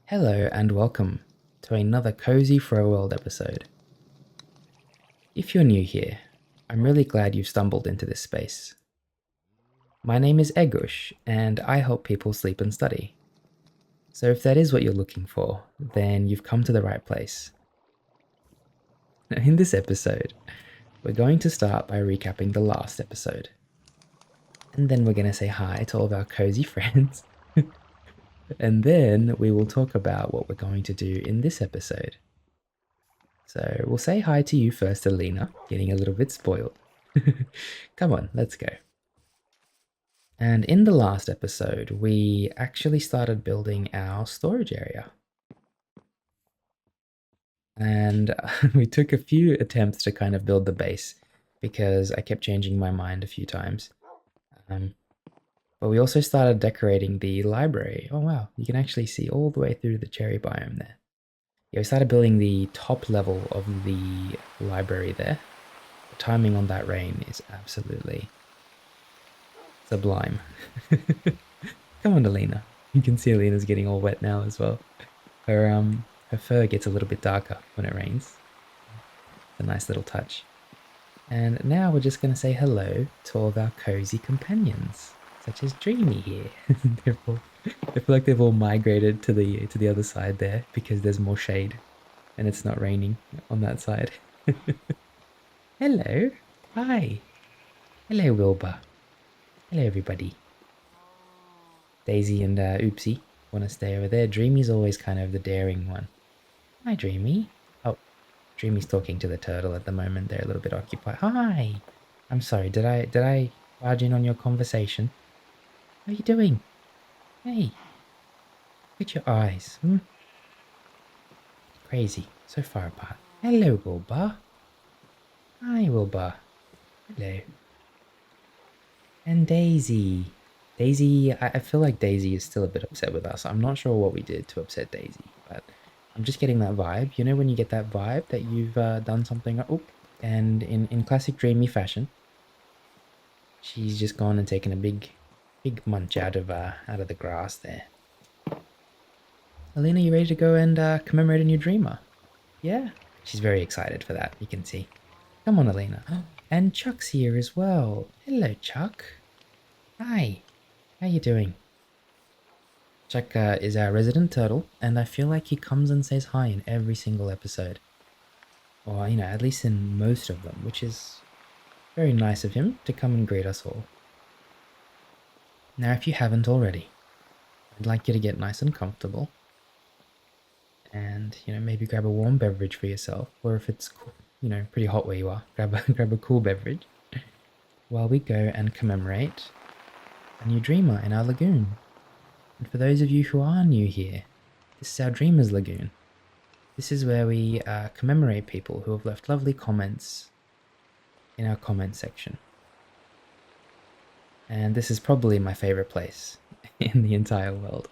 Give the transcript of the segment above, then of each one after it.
Hello and welcome to another Cozy Fro World episode. If you're new here, I'm really glad you've stumbled into this space. My name is Egush and I help people sleep and study. So if that is what you're looking for, then you've come to the right place. In this episode, we're going to start by recapping the last episode. And then we're going to say hi to all of our cozy friends. And then we will talk about what we're going to do in this episode. So we'll say hi to you first, Alina, getting a little bit spoiled. Come on, let's go. And in the last episode, we actually started building our storage area. And we took a few attempts to kind of build the base because I kept changing my mind a few times. But we also started decorating the library. Oh wow, you can actually see all the way through the cherry biome there. Yeah, we started building the top level of the library there. The timing on that rain is absolutely sublime. Come on, Alina. You can see Alina's getting all wet now as well. Her fur gets a little bit darker when it rains. It's a nice little touch. And now we're just going to say hello to all of our cozy companions, such as Dreamy here. I feel like they've all migrated to the other side there because there's more shade and it's not raining on that side. Hello. Hi. Hello, Wilbur. Hello, everybody. Daisy and Oopsie want to stay over there. Dreamy's always kind of the daring one. Hi, Dreamy. Oh, Dreamy's talking to the turtle at the moment. They're a little bit occupied. Hi. I'm sorry. Did I barge in on your conversation? How are you doing? Hey. Look at your eyes. Crazy. So far apart. Hello, Wilbur. Hi, Wilbur. Hello. And Daisy. Daisy, I feel like Daisy is still a bit upset with us. I'm not sure what we did to upset Daisy, but I'm just getting that vibe. You know when you get that vibe that you've done something, and in classic Dreamy fashion, she's just gone and taken a big munch out of the grass there. Alina, you ready to go and commemorate a new dreamer? Yeah, she's very excited for that. You can see. Come on, Alina. And Chuck's here as well. Hello, Chuck. Hi. How you doing? Chuck is our resident turtle, and I feel like he comes and says hi in every single episode. Or, at least in most of them, which is very nice of him to come and greet us all. Now, if you haven't already, I'd like you to get nice and comfortable. And, maybe grab a warm beverage for yourself, or if it's, pretty hot where you are, grab a cool beverage, while we go and commemorate a new dreamer in our lagoon. And for those of you who are new here, this is our Dreamers Lagoon. This is where we commemorate people who have left lovely comments in our comment section. And this is probably my favorite place in the entire world.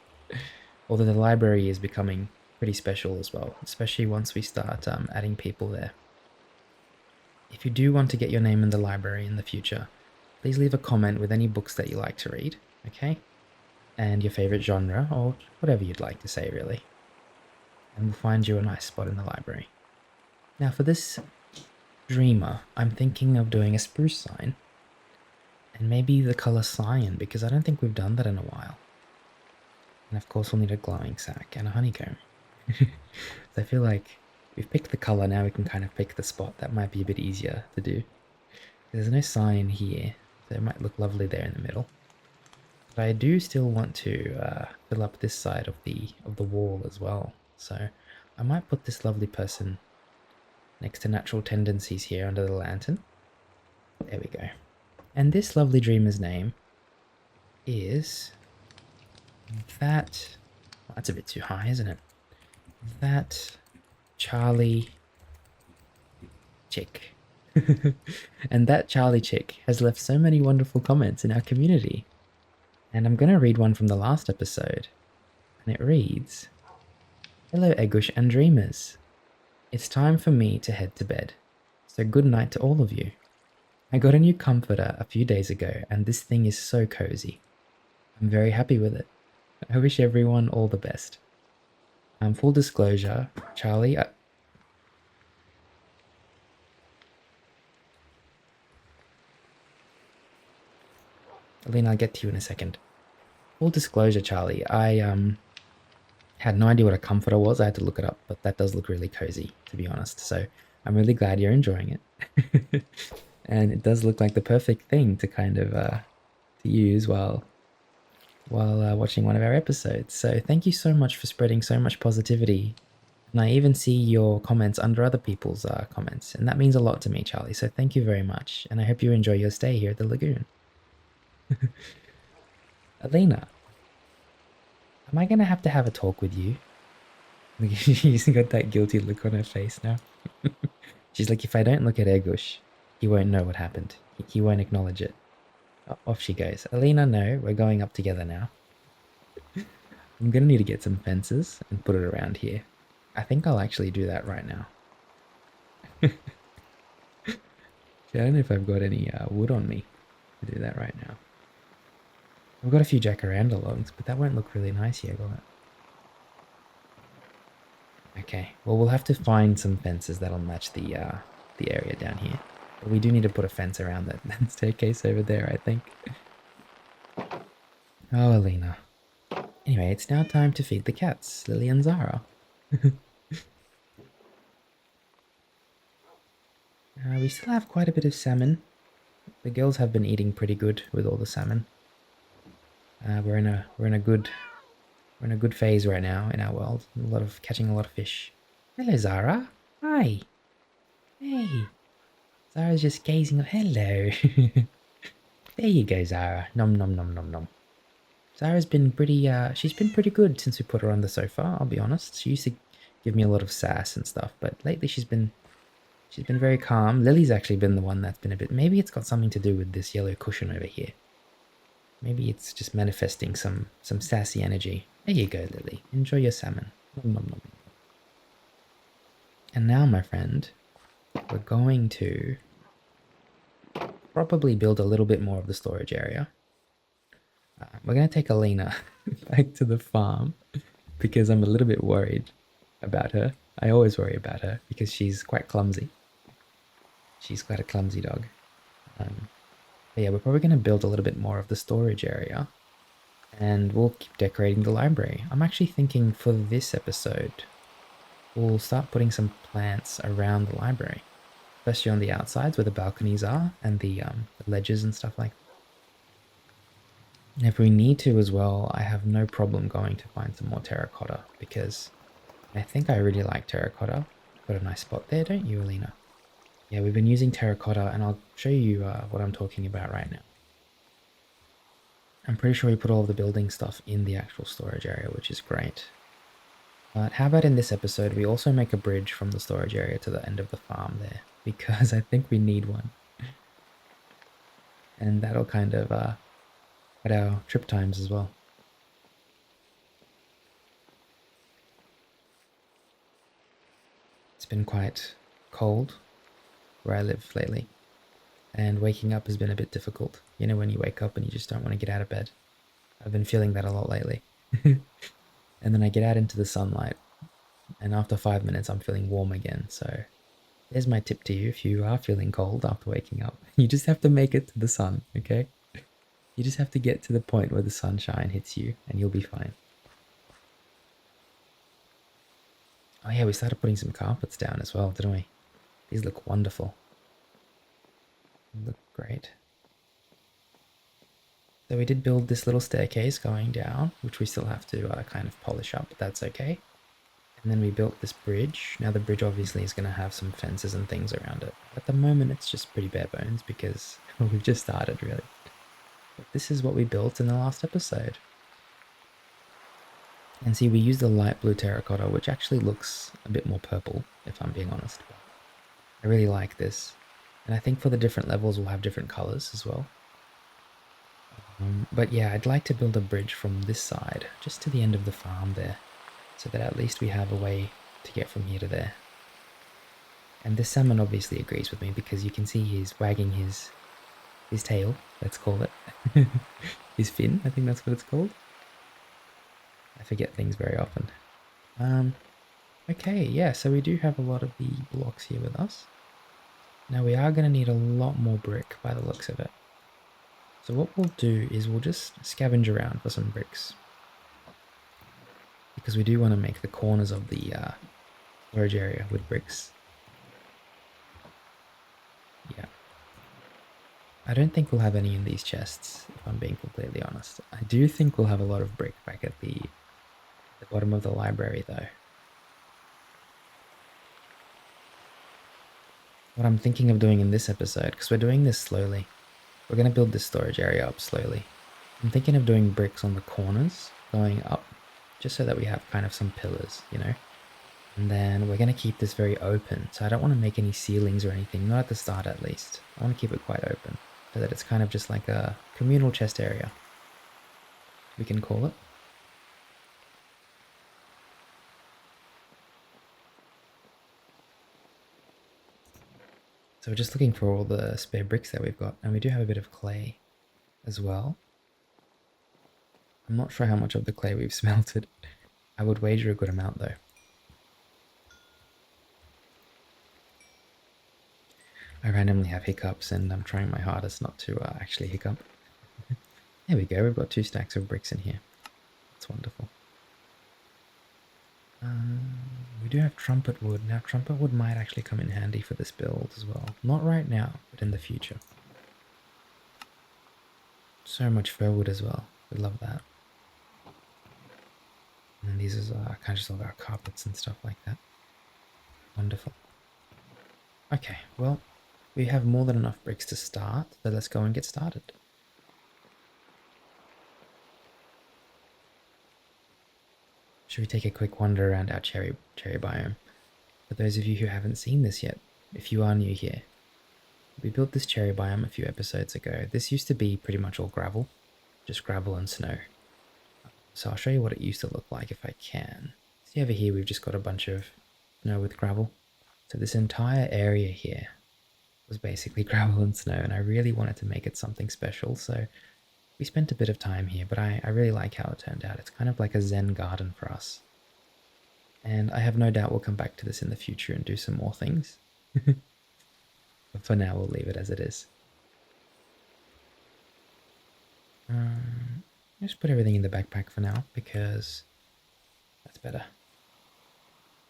Although the library is becoming pretty special as well, especially once we start adding people there. If you do want to get your name in the library in the future, please leave a comment with any books that you like to read, okay? And your favorite genre, or whatever you'd like to say, really. And we'll find you a nice spot in the library. Now, for this dreamer, I'm thinking of doing a spruce sign. And maybe the color cyan, because I don't think we've done that in a while. And of course, we'll need a glowing sack and a honeycomb. So I feel like we've picked the color, now we can kind of pick the spot. That might be a bit easier to do. There's no cyan here, so it might look lovely there in the middle. But I do still want to fill up this side of the wall as well. So I might put this lovely person next to Natural Tendencies here under the lantern. There we go. And this lovely dreamer's name is that... Well, that's a bit too high, isn't it? That Charlie Chick. And that Charlie Chick has left so many wonderful comments in our community. And I'm going to read one from the last episode. And it reads, Hello, Egush and Dreamers. It's time for me to head to bed. So good night to all of you. I got a new comforter a few days ago, and this thing is so cozy. I'm very happy with it. I wish everyone all the best. Full disclosure, Charlie. Alina, I'll get to you in a second. Full disclosure, Charlie. I had no idea what a comforter was. I had to look it up, but that does look really cozy, to be honest. So I'm really glad you're enjoying it. And it does look like the perfect thing to kind of to use while watching one of our episodes. So thank you so much for spreading so much positivity. And I even see your comments under other people's comments, and that means a lot to me, Charlie. So thank you very much, and I hope you enjoy your stay here at the lagoon. Alina, am I gonna have a talk with you? She's got that guilty look on her face now. She's like, if I don't look at Egush, he won't know what happened. He won't acknowledge it. Off she goes. Alina, no, we're going up together now. I'm gonna need to get some fences and put it around here. I think I'll actually do that right now. I don't know if I've got any wood on me to do that right now. I've got a few jacaranda logs, but that won't look really nice here, will it? Okay, well we'll have to find some fences that'll match the area down here. But we do need to put a fence around that staircase over there, I think. Oh, Alina. Anyway, it's now time to feed the cats, Lily and Zara. We still have quite a bit of salmon. The girls have been eating pretty good with all the salmon. We're in a good phase right now in our world. Catching a lot of fish. Hello, Zara. Hi. Hey. Zara's just gazing. Hello. There you go, Zara. Nom nom nom nom nom. Zara's been pretty. She's been pretty good since we put her on the sofa. I'll be honest. She used to give me a lot of sass and stuff, but lately she's been very calm. Lily's actually been the one that's been a bit. Maybe it's got something to do with this yellow cushion over here. Maybe it's just manifesting some sassy energy. There you go, Lily. Enjoy your salmon. Nom, nom, nom. And now, my friend, we're going to probably build a little bit more of the storage area. We're going to take Alina back to the farm because I'm a little bit worried about her. I always worry about her because she's quite clumsy. She's quite a clumsy dog. But yeah, we're probably going to build a little bit more of the storage area and we'll keep decorating the library. I'm actually thinking for this episode, we'll start putting some plants around the library, especially on the outsides where the balconies are and the ledges and stuff like that. And if we need to as well, I have no problem going to find some more terracotta because I think I really like terracotta. Got a nice spot there, don't you, Alina? Yeah, we've been using terracotta and I'll show you what I'm talking about right now. I'm pretty sure we put all of the building stuff in the actual storage area, which is great. But how about in this episode, we also make a bridge from the storage area to the end of the farm there, because I think we need one. And that'll kind of cut our trip times as well. It's been quite cold where I live lately, and waking up has been a bit difficult. You know, when you wake up and you just don't want to get out of bed. I've been feeling that a lot lately. And then I get out into the sunlight, and after 5 minutes I'm feeling warm again. So there's my tip to you if you are feeling cold after waking up. You just have to make it to the sun, okay? You just have to get to the point where the sunshine hits you and you'll be fine. Oh yeah, we started putting some carpets down as well, didn't we? These look wonderful. They look great. So we did build this little staircase going down, which we still have to kind of polish up, but that's okay. And then we built this bridge. Now the bridge obviously is going to have some fences and things around it. At the moment it's just pretty bare bones because we've just started really. But this is what we built in the last episode. And see, we used the light blue terracotta, which actually looks a bit more purple, if I'm being honest. I really like this. And I think for the different levels we'll have different colors as well. But yeah, I'd like to build a bridge from this side, just to the end of the farm there, so that at least we have a way to get from here to there. And this salmon obviously agrees with me because you can see he's wagging his tail, let's call it. His fin, I think that's what it's called. I forget things very often. Okay, yeah, so we do have a lot of the blocks here with us. Now we are going to need a lot more brick by the looks of it. So what we'll do is we'll just scavenge around for some bricks. Because we do want to make the corners of the storage area with bricks. Yeah. I don't think we'll have any in these chests, if I'm being completely honest. I do think we'll have a lot of brick back at the bottom of the library though. What I'm thinking of doing in this episode, because we're doing this slowly, we're going to build this storage area up slowly. I'm thinking of doing bricks on the corners going up, just so that we have kind of some pillars, you know? And then we're going to keep this very open, so I don't want to make any ceilings or anything, not at the start at least. I want to keep it quite open, so that it's kind of just like a communal chest area, we can call it. So we're just looking for all the spare bricks that we've got, and we do have a bit of clay as well. I'm not sure how much of the clay we've smelted. I would wager a good amount though. I randomly have hiccups and I'm trying my hardest not to actually hiccup. There we go, we've got 2 stacks of bricks in here. That's wonderful. We do have trumpet wood. Now trumpet wood might actually come in handy for this build as well. Not right now, but in the future. So much fir wood as well. We love that. And then these are kind of just all our carpets and stuff like that. Wonderful. Okay, well, we have more than enough bricks to start, so let's go and get started. Should we take a quick wander around our cherry biome? For those of you who haven't seen this yet, if you are new here, we built this cherry biome a few episodes ago. This used to be pretty much all gravel, just gravel and snow. So I'll show you what it used to look like if I can. See over here, we've just got a bunch of snow with gravel. So this entire area here was basically gravel and snow, and I really wanted to make it something special, so we spent a bit of time here, but I really like how it turned out. It's kind of like a Zen garden for us. And I have no doubt we'll come back to this in the future and do some more things. But for now, we'll leave it as it is. Just put everything in the backpack for now, because that's better.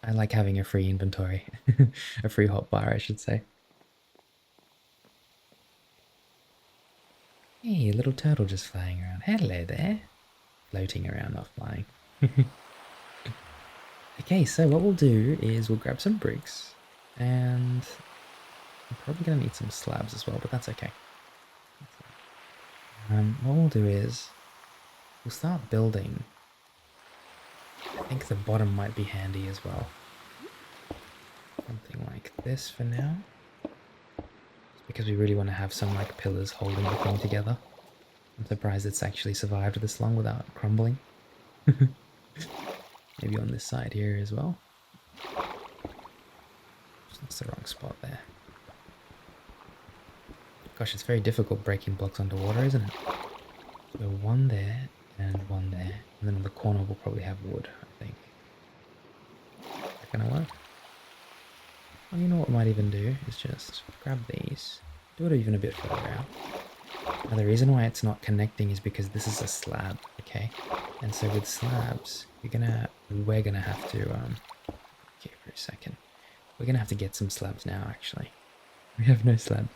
I like having a free inventory. A free hotbar, I should say. Hey, a little turtle just flying around. Hello there. Floating around, not flying. Okay, so what we'll do is we'll grab some bricks, and I'm probably going to need some slabs as well, but that's okay. What we'll do is we'll start building. I think the bottom might be handy as well. Something like this for now. Because we really want to have some like pillars holding the thing together. I'm surprised it's actually survived this long without crumbling. Maybe on this side here as well. That's the wrong spot there. Gosh, it's very difficult breaking blocks underwater, isn't it? So one there and one there. And then on the corner we'll probably have wood, I think. Is that gonna work? Well, you know what we might even do is just grab these. Do it even a bit further out. Now the reason why it's not connecting is because this is a slab, okay? And so with slabs, we're gonna have to okay, for a second. We're gonna have to get some slabs now actually. We have no slab.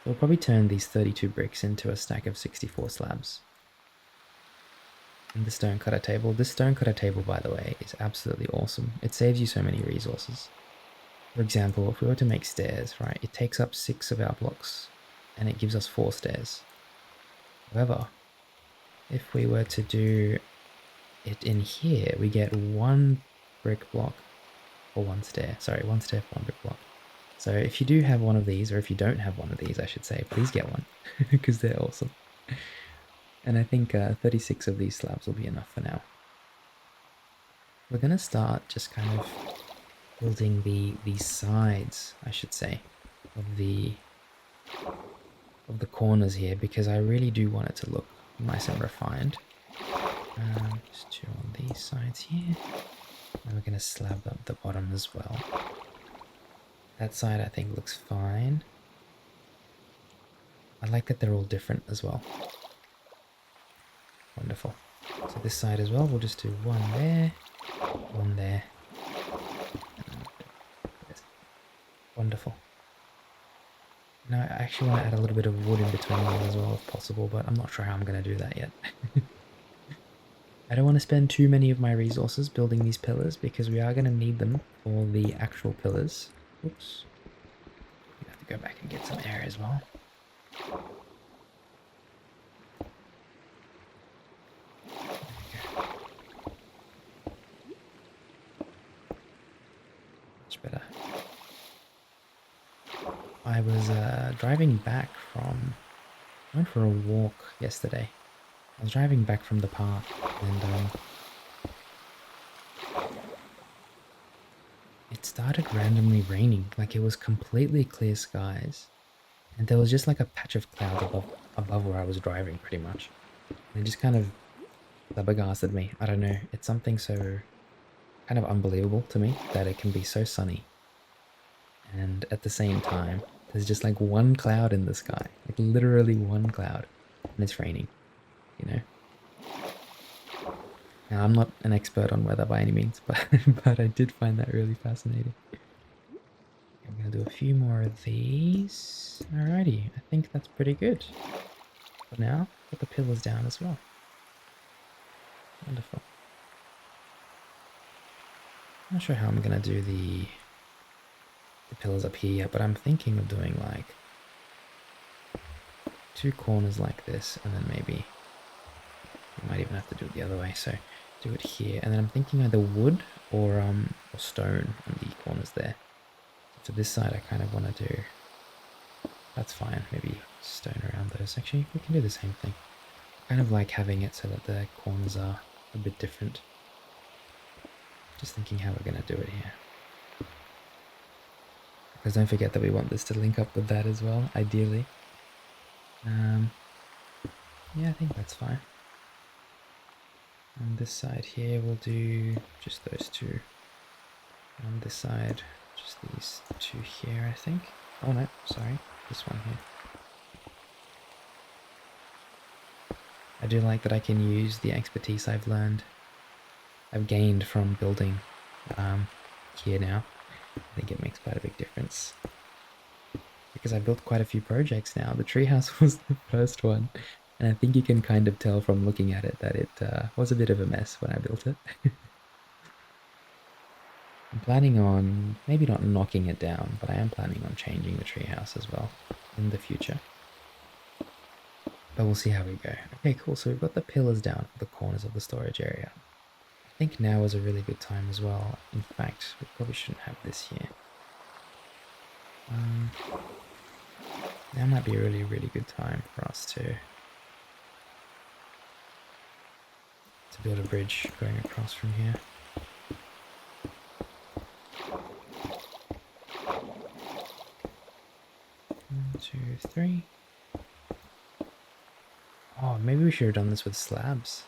We'll probably turn these 32 bricks into a stack of 64 slabs. And the stone cutter table. This stone cutter table, by the way, is absolutely awesome. It saves you so many resources. For example, if we were to make stairs, right, it takes up 6 of our blocks and it gives us 4 stairs. However, if we were to do it in here, we get 1 brick block for 1 stair. Sorry, 1 stair for 1 brick block. So if you do have one of these, or if you don't have one of these, I should say, please get one, because they're awesome. And I think 36 of these slabs will be enough for now. We're going to start just kind of building the sides, I should say, of the corners here, because I really do want it to look nice and refined. Just 2 on these sides here. And we're going to slab up the bottom as well. That side I think looks fine. I like that they're all different as well. Wonderful. So this side as well, we'll just do one there, one there. Wonderful. Now I actually want to add a little bit of wood in between them as well if possible, but I'm not sure how I'm going to do that yet. I don't want to spend too many of my resources building these pillars because we are going to need them for the actual pillars. Oops. We have to go back and get some air as well. Much better. I was driving back from... I went for a walk yesterday. I was driving back from the park and it started randomly raining. Like it was completely clear skies and there was just like a patch of clouds above where I was driving pretty much. And it just kind of flabbergasted me. I don't know. It's something so kind of unbelievable to me that it can be so sunny. And at the same time, there's just like one cloud in the sky. Like literally one cloud. And it's raining, you know? Now, I'm not an expert on weather by any means, but, but I did find that really fascinating. I'm going to do a few more of these. Alrighty, I think that's pretty good. But now, put the pillars down as well. Wonderful. I'm not sure how I'm going to do the pillars up here yet, but I'm thinking of doing like 2 corners like this, and then maybe we might even have to do it the other way. So do it here, and then I'm thinking either wood or stone on the corners there. For this side, I kind of want to do. That's fine. Maybe stone around those. Actually, we can do the same thing. I kind of like having it so that the corners are a bit different. Just thinking how we're going to do it here. Because don't forget that we want this to link up with that as well, ideally. Yeah, I think that's fine. On this side here, we'll do just those 2. On this side, just these 2 here, I think. Oh no, sorry, this one here. I do like that I can use the expertise I've gained from building here now. I think it makes quite a big difference. Because I built quite a few projects now. The treehouse was the first one. And I think you can kind of tell from looking at it that it was a bit of a mess when I built it. I'm planning on maybe not knocking it down, but I am planning on changing the treehouse as well in the future. But we'll see how we go. Okay, cool. So we've got the pillars down for the corners of the storage area. I think now is a really good time as well. In fact, we probably shouldn't have this here. Now might be a really, really good time for us to build a bridge going across from here. 1, 2, 3. Oh, maybe we should have done this with slabs.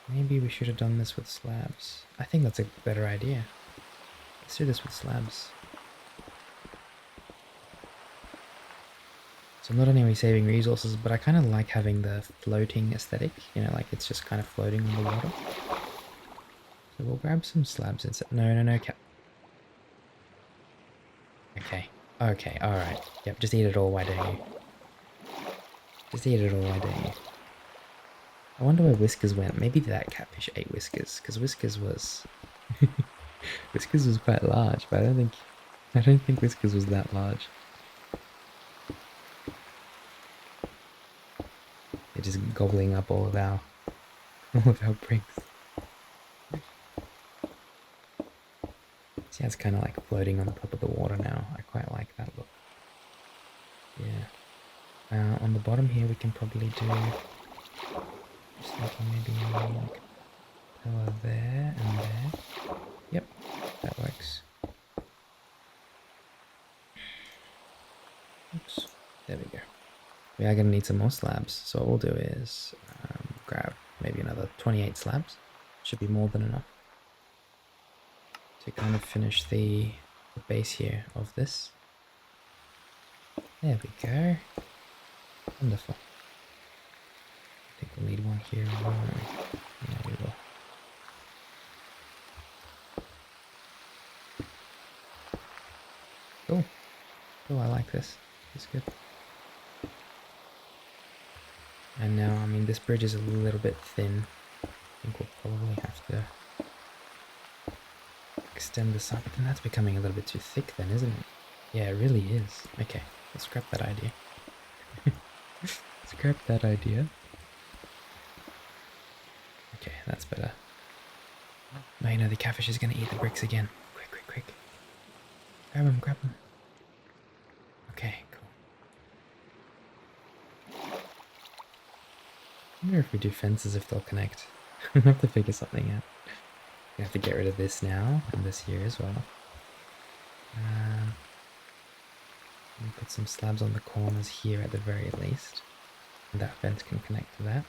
Maybe we should have done this with slabs. I think that's a better idea. Let's do this with slabs. So not only are we saving resources, but I kind of like having the floating aesthetic, you know, like it's just kind of floating on the water. So we'll grab some slabs instead. No, cap. Okay, alright. Yep, just eat it all, why don't you? Just eat it all, why don't you? I wonder where Whiskers went. Maybe that catfish ate Whiskers, because Whiskers was... Whiskers was quite large, but I don't think Whiskers was that large. They're just gobbling up all of our bricks. See how it's kind of like floating on top of the water now. I quite like that look. Yeah. On the bottom here we can probably do... Just thinking maybe like pillar there and there. Yep, that works. Oops, there we go. We are going to need some more slabs, so what we'll do is grab maybe another 28 slabs. Should be more than enough to kind of finish the base here of this. There we go. Wonderful. I think we'll need one here as well. Yeah, we will. Cool. Oh, I like this. It's good. And now, I mean, this bridge is a little bit thin. I think we'll probably have to extend this up. But then that's becoming a little bit too thick then, isn't it? Yeah, it really is. Okay, let's scrap that idea. Scrap that idea. Okay, that's better. No, you know, the catfish is going to eat the bricks again. Quick, quick, quick. Grab him, grab him. Okay, cool. I wonder if we do fences, if they'll connect. We'll have to figure something out. We have to get rid of this now, and this here as well. Put some slabs on the corners here at the very least. And that fence can connect to that.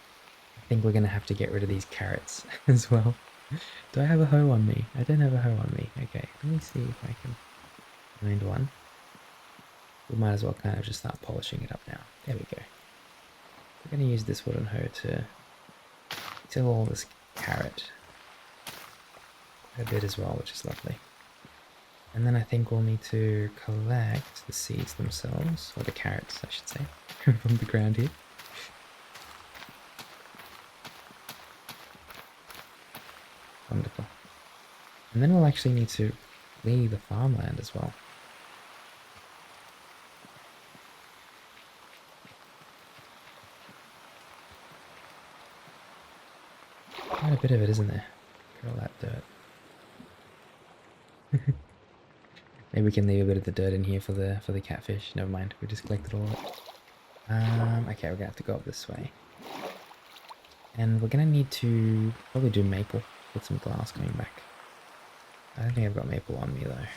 I think we're going to have to get rid of these carrots as well. Do I have a hoe on me? I don't have a hoe on me. Okay, let me see if I can find one. We might as well kind of just start polishing it up now. There we go. We're going to use this wooden hoe to till all this carrot a bit as well, which is lovely. And then I think we'll need to collect the seeds themselves, or the carrots I should say, from the ground here. Wonderful. And then we'll actually need to clear the farmland as well. Quite a bit of it, isn't there? Look at all that dirt. Maybe we can leave a bit of the dirt in here for the catfish. Never mind, we just collected all of it. Okay, we're gonna have to go up this way. And we're gonna need to probably do maple with some glass coming back. I don't think I've got maple on me though.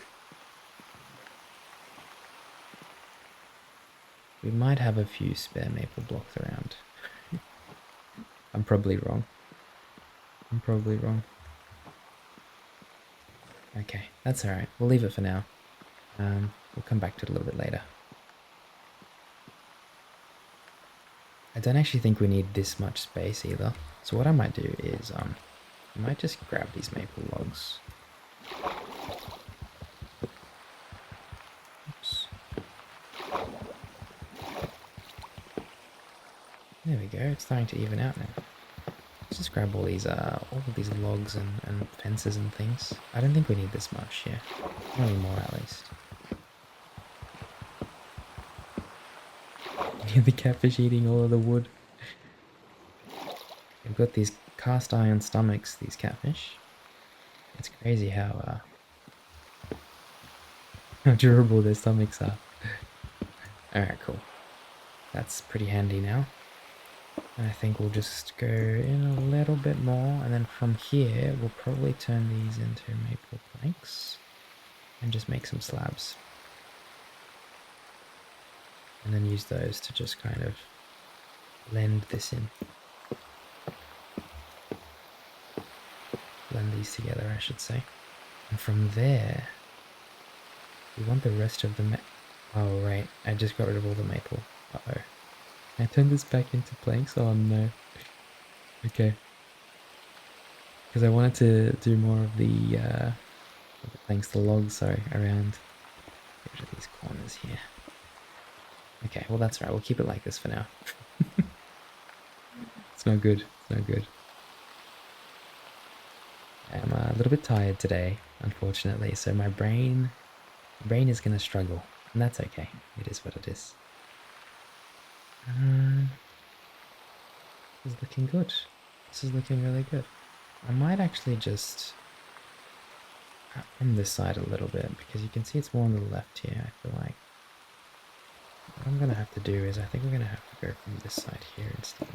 We might have a few spare maple blocks around. I'm probably wrong. I'm probably wrong. Okay, that's alright. We'll leave it for now. We'll come back to it a little bit later. I don't actually think we need this much space either. So what I might do is, I might just grab these maple logs. Oops. There we go, it's starting to even out now. Let's just grab all of these logs and fences and things. I don't think we need this much, yeah. Not anymore at least. The catfish eating all of the wood. They've got these cast iron stomachs, these catfish. It's crazy how durable their stomachs are. Alright, cool. That's pretty handy now. And I think we'll just go in a little bit more, and then from here we'll probably turn these into maple planks and just make some slabs. And then use those to just kind of blend this in. Blend these together, I should say. And from there, we want the rest of the oh, right. I just got rid of all the maple. Uh-oh. Can I turn this back into planks? Oh, no. Okay. Because I wanted to do more of the planks, the logs, sorry, around. Get rid of these corners here. Okay, well that's right, we'll keep it like this for now. It's no good, it's no good. I'm a little bit tired today, unfortunately, so my brain is going to struggle, and that's okay. It is what it is. This is looking good. This is looking really good. I might actually just cut from this side a little bit, because you can see it's more on the left here, I feel like. What I'm going to have to do is, I think we're going to have to go from this side here instead.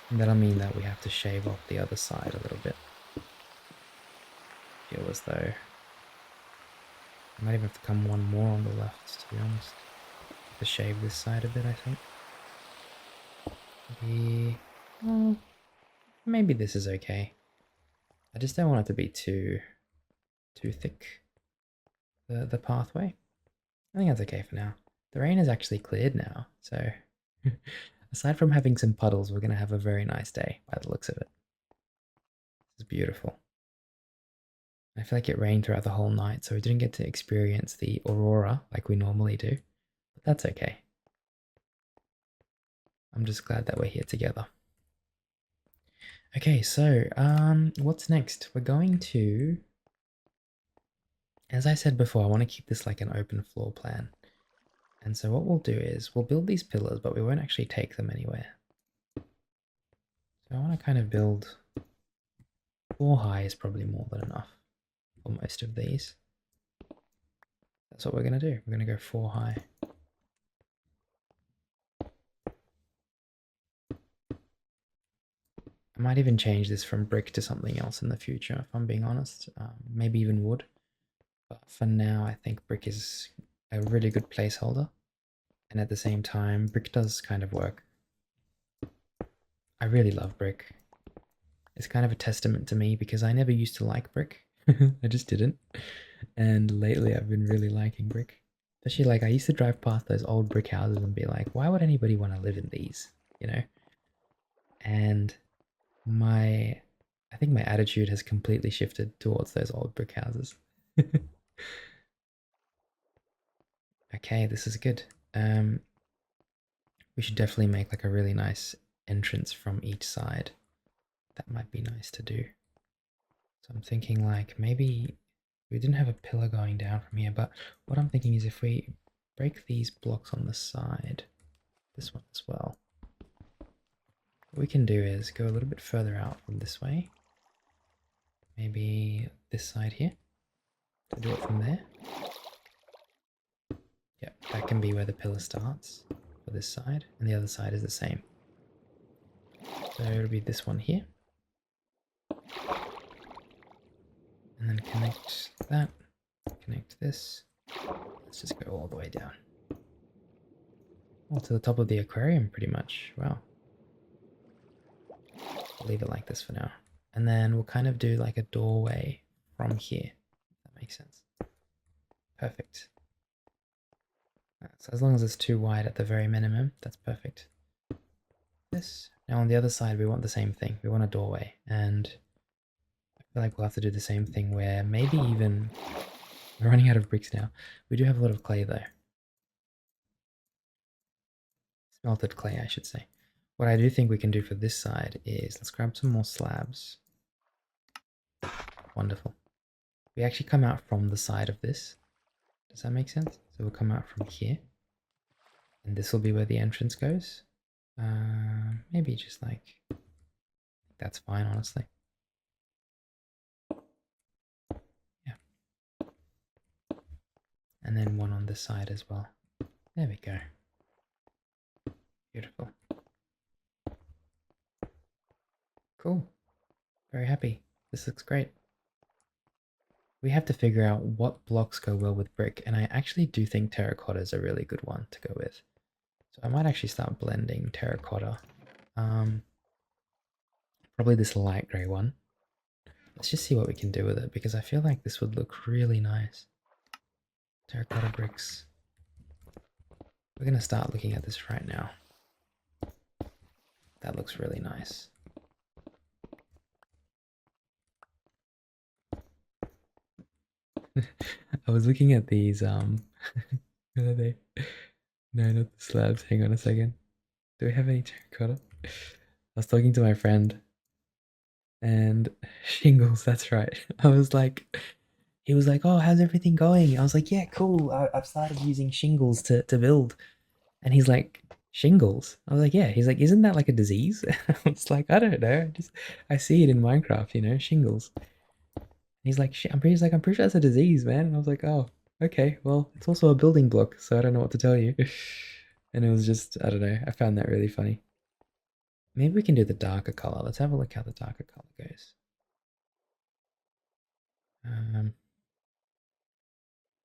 And that'll mean that we have to shave off the other side a little bit. Feel as though I might even have to come one more on the left, to be honest. To shave this side a bit, I think. Maybe Maybe this is okay. I just don't want it to be too thick, the pathway. I think that's okay for now. The rain is actually cleared now, so aside from having some puddles, we're going to have a very nice day by the looks of it. This is beautiful. I feel like it rained throughout the whole night, so we didn't get to experience the aurora like we normally do, but that's okay. I'm just glad that we're here together. Okay, so what's next? We're going to, as I said before, I want to keep this like an open floor plan. And so what we'll do is we'll build these pillars, but we won't actually take them anywhere. So I want to kind of build 4 high is probably more than enough for most of these. That's what we're going to do. We're going to go 4 high. I might even change this from brick to something else in the future, if I'm being honest. Maybe even wood. But for now, I think brick is a really good placeholder. And at the same time, brick does kind of work. I really love brick. It's kind of a testament to me because I never used to like brick. I just didn't. And lately I've been really liking brick. Especially like I used to drive past those old brick houses and be like, why would anybody want to live in these? You know? And I think my attitude has completely shifted towards those old brick houses. Okay, this is good. We should definitely make like a really nice entrance from each side. That might be nice to do. So I'm thinking like maybe we didn't have a pillar going down from here, but what I'm thinking is if we break these blocks on the side, this one as well, what we can do is go a little bit further out from this way. Maybe this side here. To do it from there. Yep, that can be where the pillar starts for this side, and the other side is the same. So it'll be this one here. And then connect that, connect this. Let's just go all the way down. Well, to the top of the aquarium, pretty much. Wow. I'll leave it like this for now. And then we'll kind of do like a doorway from here. If that makes sense. Perfect. So as long as it's too wide at the very minimum, that's perfect. This. Now on the other side, we want the same thing. We want a doorway. And I feel like we'll have to do the same thing where maybe even... We're running out of bricks now. We do have a lot of clay though. Smelted clay, I should say. What I do think we can do for this side is, let's grab some more slabs. Wonderful. We actually come out from the side of this. Does that make sense? So we'll come out from here. And this will be where the entrance goes. Maybe just like, that's fine, honestly. Yeah. And then one on this side as well. There we go. Beautiful. Cool. Very happy. This looks great. We have to figure out what blocks go well with brick, and I actually do think terracotta is a really good one to go with. So I might actually start blending terracotta. Probably this light grey one. Let's just see what we can do with it, because I feel like this would look really nice. Terracotta bricks. We're going to start looking at this right now. That looks really nice. I was looking at these, what are they? No, not the slabs. Hang on a second. Do we have any terracotta? I was talking to my friend and shingles, that's right. I was like, he was like, oh, how's everything going? I was like, yeah, cool. I've started using shingles to build. And he's like, shingles? I was like, yeah. He's like, isn't that like a disease? I was like, I don't know. I see it in Minecraft, you know, shingles. He's like, I'm pretty sure that's a disease, man. And I was like, oh, okay. Well, it's also a building block, so I don't know what to tell you. And it was just, I don't know. I found that really funny. Maybe we can do the darker color. Let's have a look how the darker color goes.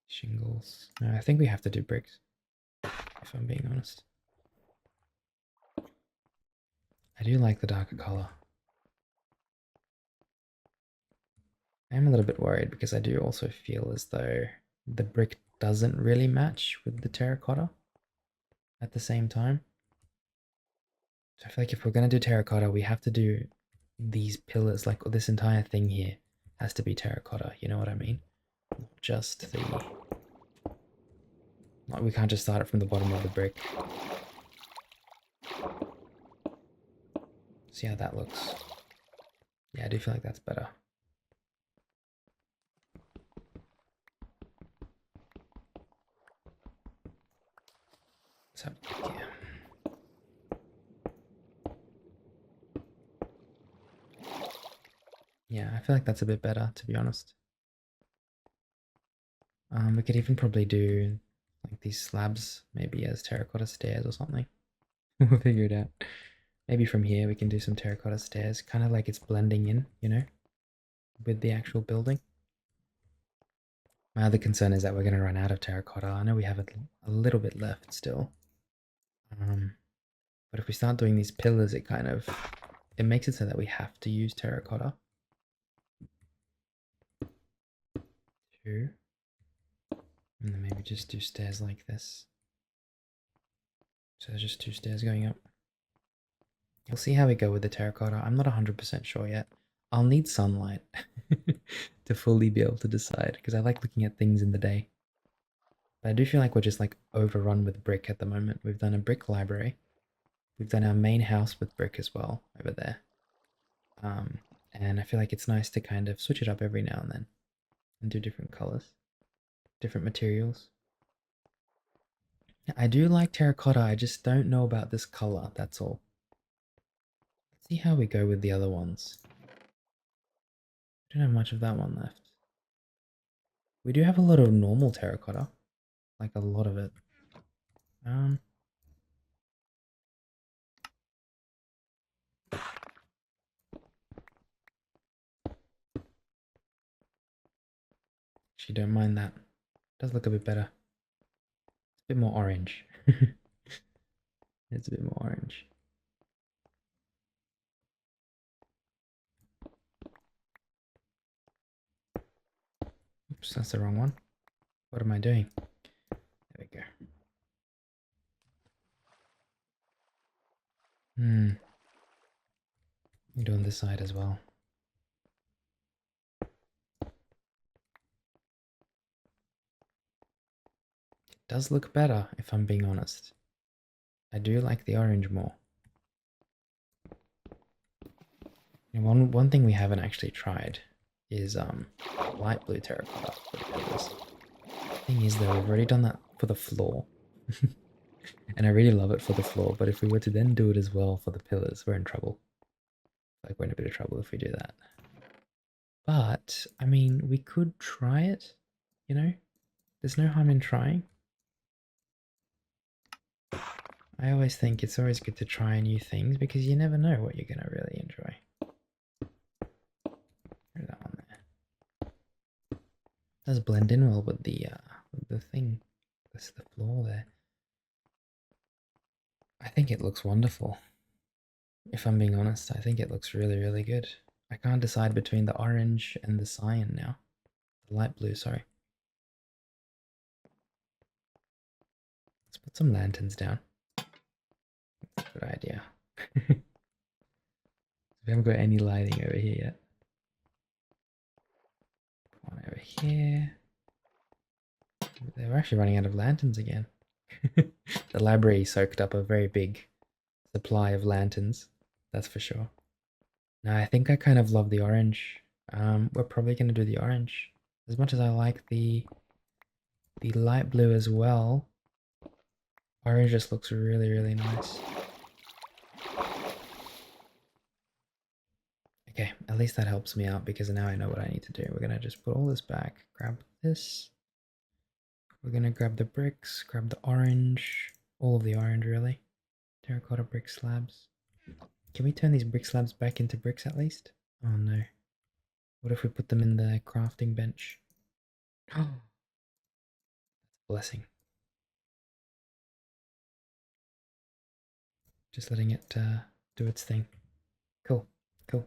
Shingles. No, I think we have to do bricks, if I'm being honest. I do like the darker color. I'm a little bit worried because I do also feel as though the brick doesn't really match with the terracotta at the same time. So I feel like if we're going to do terracotta, we have to do these pillars, like this entire thing here has to be terracotta, you know what I mean? Just the... Like we can't just start it from the bottom of the brick. See how that looks. Yeah, I do feel like that's better. Let's have a look here. Yeah, I feel like that's a bit better, to be honest. We could even probably do like these slabs, maybe as terracotta stairs or something. We'll figure it out. Maybe from here we can do some terracotta stairs, kind of like it's blending in, you know, with the actual building. My other concern is that we're going to run out of terracotta. I know we have a little bit left still. But if we start doing these pillars, it makes it so that we have to use terracotta. Two. And then maybe just do stairs like this. So there's just 2 stairs going up. We'll see how we go with the terracotta. I'm not 100% sure yet. I'll need sunlight to fully be able to decide because I like looking at things in the day. But I do feel like we're just like overrun with brick at the moment. We've done a brick library. We've done our main house with brick as well over there. And I feel like it's nice to kind of switch it up every now and then and do different colors, different materials. I do like terracotta, I just don't know about this color, that's all. Let's see how we go with the other ones. Don't have much of that one left. We do have a lot of normal terracotta, like a lot of it. Actually don't mind that. Does look a bit better. It's a bit more orange. It's a bit more orange. Oops, that's the wrong one. What am I doing? There we go. I'm doing this side as well. It does look better, if I'm being honest. I do like the orange more. And one thing we haven't actually tried is light blue terracotta for the pillars. Thing is though, we've already done that for the floor. And I really love it for the floor, but if we were to then do it as well for the pillars, we're in trouble. Like we're in a bit of trouble if we do that. But, I mean, we could try it, you know? There's no harm in trying. I always think it's always good to try new things because you never know what you're going to really enjoy. There's that one there. Does blend in well with the thing. That's the floor there. I think it looks wonderful. If I'm being honest, I think it looks really, really good. I can't decide between the orange and the cyan now. The light blue, sorry. Let's put some lanterns down. That's a good idea. We haven't got any lighting over here yet. Put one over here. They're actually running out of lanterns again. The library soaked up a very big supply of lanterns, that's for sure. Now I think I kind of love the orange. We're probably going to do the orange. As much as I like the light blue as well, orange just looks really, really nice. Okay, at least that helps me out because now I know what I need to do. We're going to just put all this back, grab this. We're going to grab the bricks, grab the orange, all of the orange really. Terracotta brick slabs. Can we turn these brick slabs back into bricks at least? Oh no. What if we put them in the crafting bench? Oh, that's a blessing. Just letting it do its thing. Cool, cool.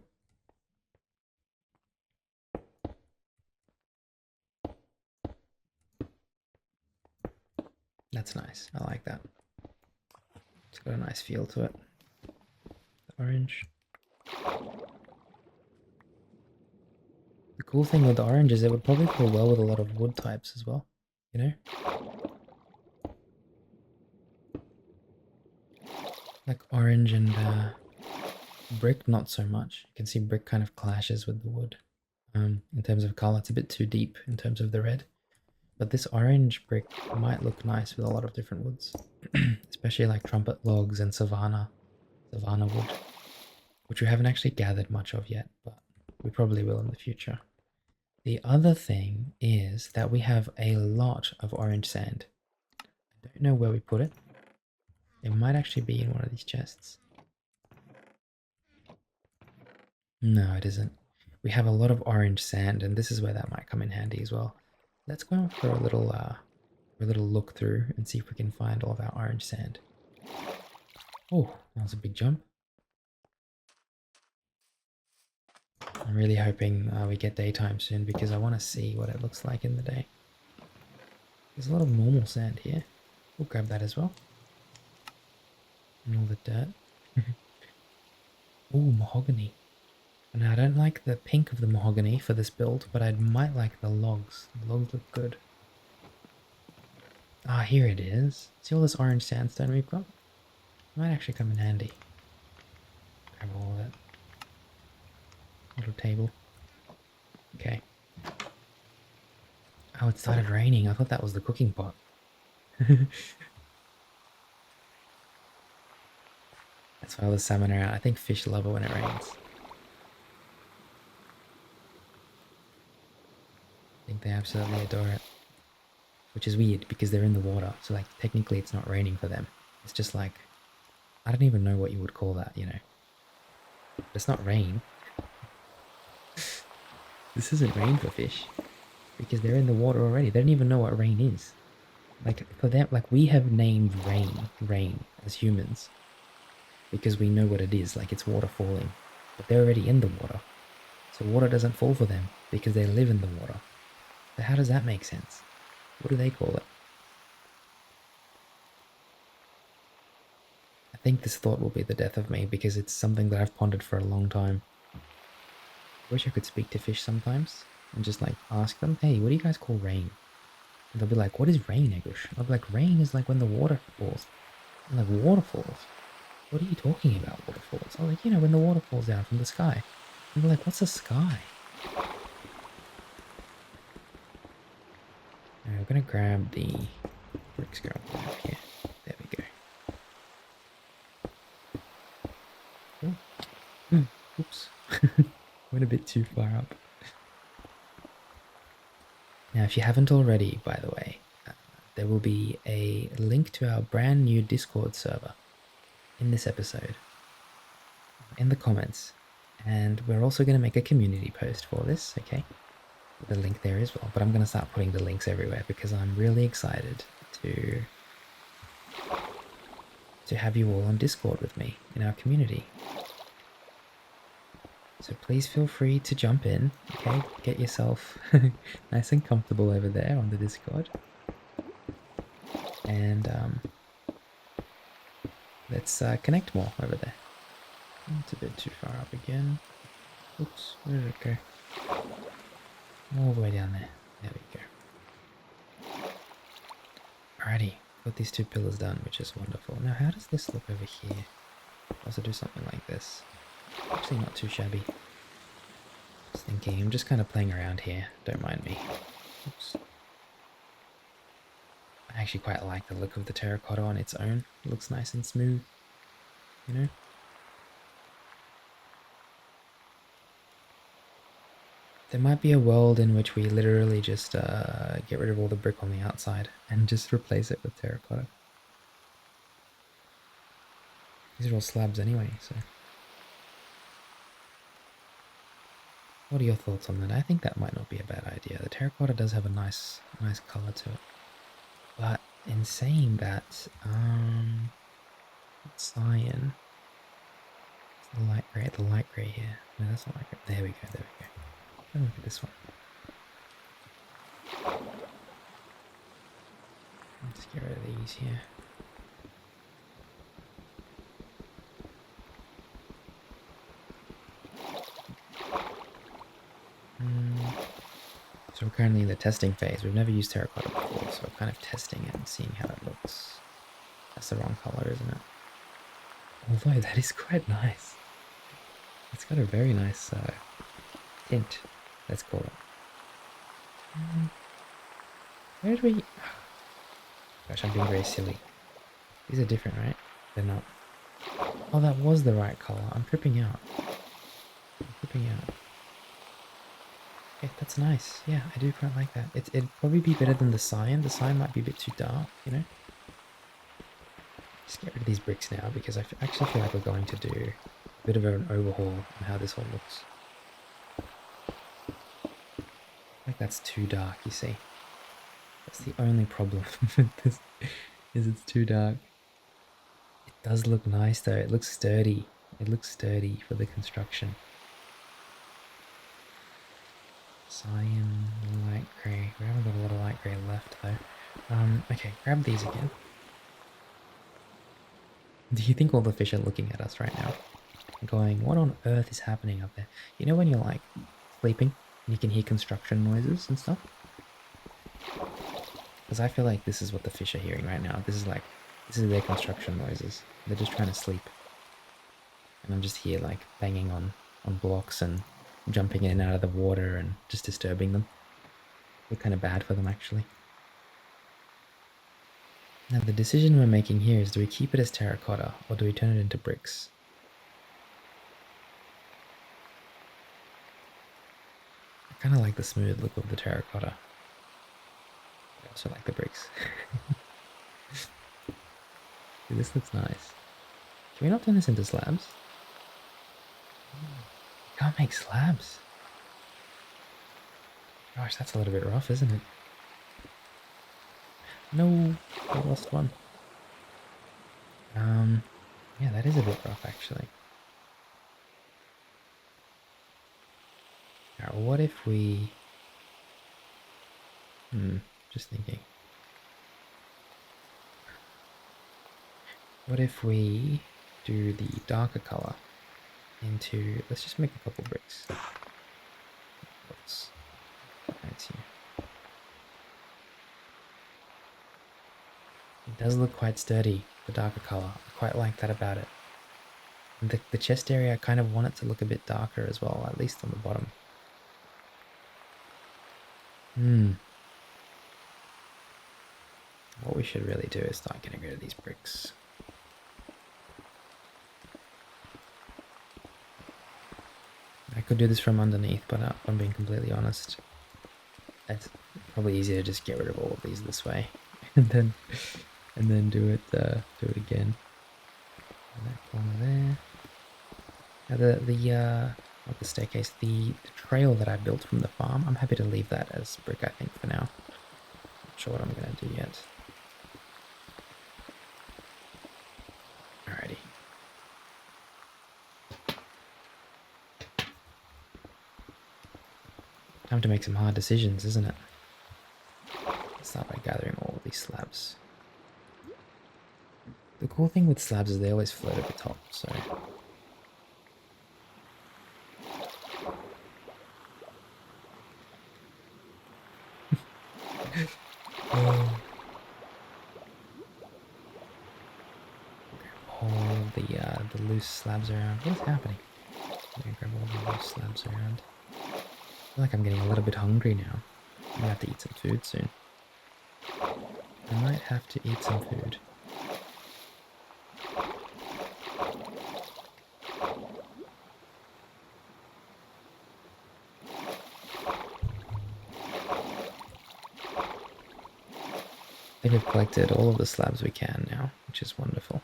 That's nice. I like that. It's got a nice feel to it. The orange. The cool thing with the orange is it would probably go well with a lot of wood types as well, you know? Like orange and brick, not so much. You can see brick kind of clashes with the wood. In terms of color, it's a bit too deep in terms of the red. But this orange brick might look nice with a lot of different woods. Especially like trumpet logs and savanna wood, which we haven't actually gathered much of yet, but we probably will in the future. The other thing is that we have a lot of orange sand. I don't know where we put it. It might actually be in one of these chests. No, it isn't. We have a lot of orange sand, and this is where that might come in handy as well. Let's go for a little look through and see if we can find all of our orange sand. Oh, that was a big jump. I'm really hoping we get daytime soon because I want to see what it looks like in the day. There's a lot of normal sand here. We'll grab that as well. And all the dirt. Ooh, mahogany. Now, I don't like the pink of the mahogany for this build, but I might like the logs. The logs look good. Ah, here it is. See all this orange sandstone we've got? Might actually come in handy. Grab all of it. Little table. Okay. Oh, it started raining. I thought that was the cooking pot. That's why all the salmon are out. I think fish love it when it rains. I think they absolutely adore it. Which is weird because they're in the water. So like technically it's not raining for them. It's just like, I don't even know what you would call that, you know. But it's not rain. This isn't rain for fish. Because they're in the water already. They don't even know what rain is. Like for them, like we have named rain as humans. Because we know what it is, like it's water falling. But they're already in the water. So water doesn't fall for them because they live in the water. So how does that make sense? What do they call it? I think this thought will be the death of me because it's something that I've pondered for a long time. I wish I could speak to fish sometimes and just like ask them, hey, what do you guys call rain? And they'll be like, what is rain, Egush? I'll be like, rain is like when the water falls. I'm like, waterfalls? What are you talking about, waterfalls? I'm like, you know, when the water falls down from the sky. And they're like, what's a sky? Alright, I'm gonna grab the bricks going up here. There we go. Oh. Oops. Went a bit too far up. Now, if you haven't already, by the way, there will be a link to our brand new Discord server in this episode, in the comments. And we're also going to make a community post for this, okay? With a link there as well. But I'm going to start putting the links everywhere because I'm really excited to have you all on Discord with me in our community. So please feel free to jump in, okay? Get yourself nice and comfortable over there on the Discord. And let's connect more over there. It's a bit too far up again. Oops, where did it go? All the way down there. There we go. Alrighty, got these two pillars done, which is wonderful. Now, how does this look over here? I also do something like this. Actually, not too shabby. Just thinking, I'm just kind of playing around here. Don't mind me. Oops. I actually quite like the look of the terracotta on its own. It looks nice and smooth, you know? There might be a world in which we literally just get rid of all the brick on the outside and just replace it with terracotta. These are all slabs anyway, so... What are your thoughts on that? I think that might not be a bad idea. The terracotta does have a nice color to it. But in saying that, cyan. It's the light grey here. No, that's not light grey. There we go. Have a look at this one. Let's get rid of these here. So we're currently in the testing phase. We've never used terracotta before, so we're kind of testing it and seeing how it looks. That's the wrong color, isn't it? Although that is quite nice. It's got a very nice tint, let's call it. Where did we... Gosh, I'm being very silly. These are different, right? They're not. Oh, that was the right color. I'm tripping out. Okay, that's nice. Yeah, I do quite like that. It'd probably be better than the cyan. The cyan might be a bit too dark, you know? Just get rid of these bricks now because I actually feel like we're going to do a bit of an overhaul on how this all looks. Like that's too dark, you see. That's the only problem with this, is it's too dark. It does look nice though, it looks sturdy. It looks sturdy for the construction. Cyan, light grey. We haven't got a lot of light grey left though. Okay, grab these again. Do you think all the fish are looking at us right now? Going, what on earth is happening up there? You know when you're like sleeping and you can hear construction noises and stuff? Because I feel like this is what the fish are hearing right now. This is their construction noises. They're just trying to sleep. And I'm just here like banging on blocks and jumping in and out of the water and just disturbing them. We're kind of bad for them actually. Now the decision we're making here is, do we keep it as terracotta or do we turn it into bricks? I kind of like the smooth look of the terracotta. I also like the bricks. Dude, this looks nice. Can we not turn this into slabs? Can't make slabs. Gosh, that's a little bit rough, isn't it? No, I lost one. Yeah, that is a bit rough actually. Alright, what if we... just thinking. What if we do the darker color into... Let's just make a couple bricks. Oops. Right here. It does look quite sturdy, the darker color. I quite like that about it. And the chest area, I kind of want it to look a bit darker as well, at least on the bottom. What we should really do is start getting rid of these bricks. I could do this from underneath, but if I'm being completely honest, it's probably easier to just get rid of all of these this way, and then do it again. In that corner there. Now not the staircase, the trail that I built from the farm, I'm happy to leave that as brick, I think, for now. Not sure what I'm going to do yet. Alrighty. Time to make some hard decisions, isn't it? Let's start by gathering all of these slabs. The cool thing with slabs is they always float at the top, so... all the loose slabs around. What is happening? I'm gonna grab all the loose slabs around. I feel like I'm getting a little bit hungry now. I'm gonna have to eat some food soon. I might have to eat some food. I think we've collected all of the slabs we can now, which is wonderful.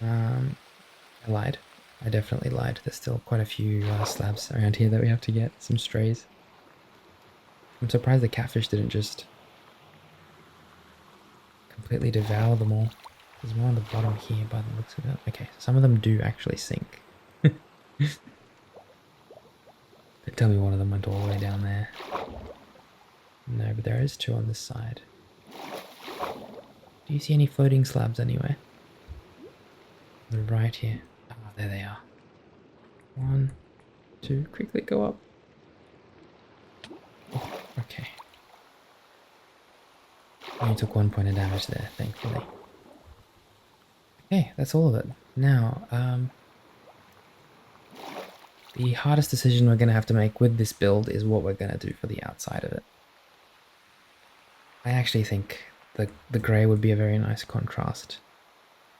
I lied. I definitely lied. There's still quite a few slabs around here that we have to get. Some strays. I'm surprised the catfish didn't just completely devour them all. There's more on the bottom here by the looks of it. Okay, some of them do actually sink. But tell me one of them went all the way down there. No, but there is two on this side. Do you see any floating slabs anywhere? They're right here. Ah, there they are. 1, 2, quickly go up. Oh, okay. Only took 1 point of damage there, thankfully. Okay, that's all of it. Now, the hardest decision we're going to have to make with this build is what we're going to do for the outside of it. I actually think the grey would be a very nice contrast.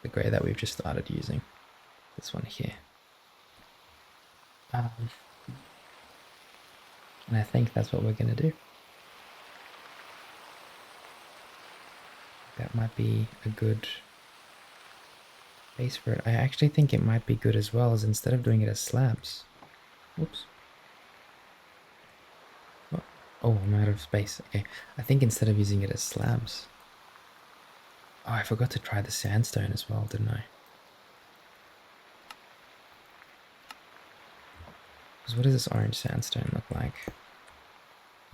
The grey that we've just started using. This one here. And I think that's what we're going to do. That might be a good base for it. I actually think it might be good as well as instead of doing it as slabs. Whoops. Oh, I'm out of space. Okay. I think instead of using it as slabs. Oh, I forgot to try the sandstone as well, didn't I? Because what does this orange sandstone look like?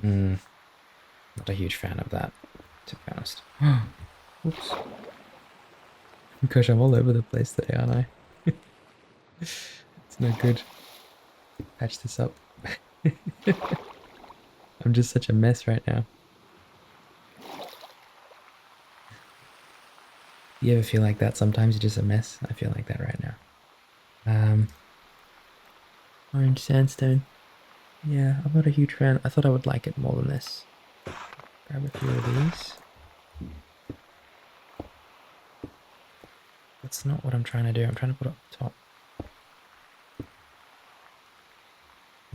Not a huge fan of that, to be honest. Oops. Gosh, I'm all over the place today, aren't I? It's no good. Patch this up. I'm just such a mess right now. You ever feel like that? Sometimes you're just a mess. I feel like that right now. Orange sandstone. Yeah, I'm not a huge fan. I thought I would like it more than this. Grab a few of these. That's not what I'm trying to do. I'm trying to put it up top.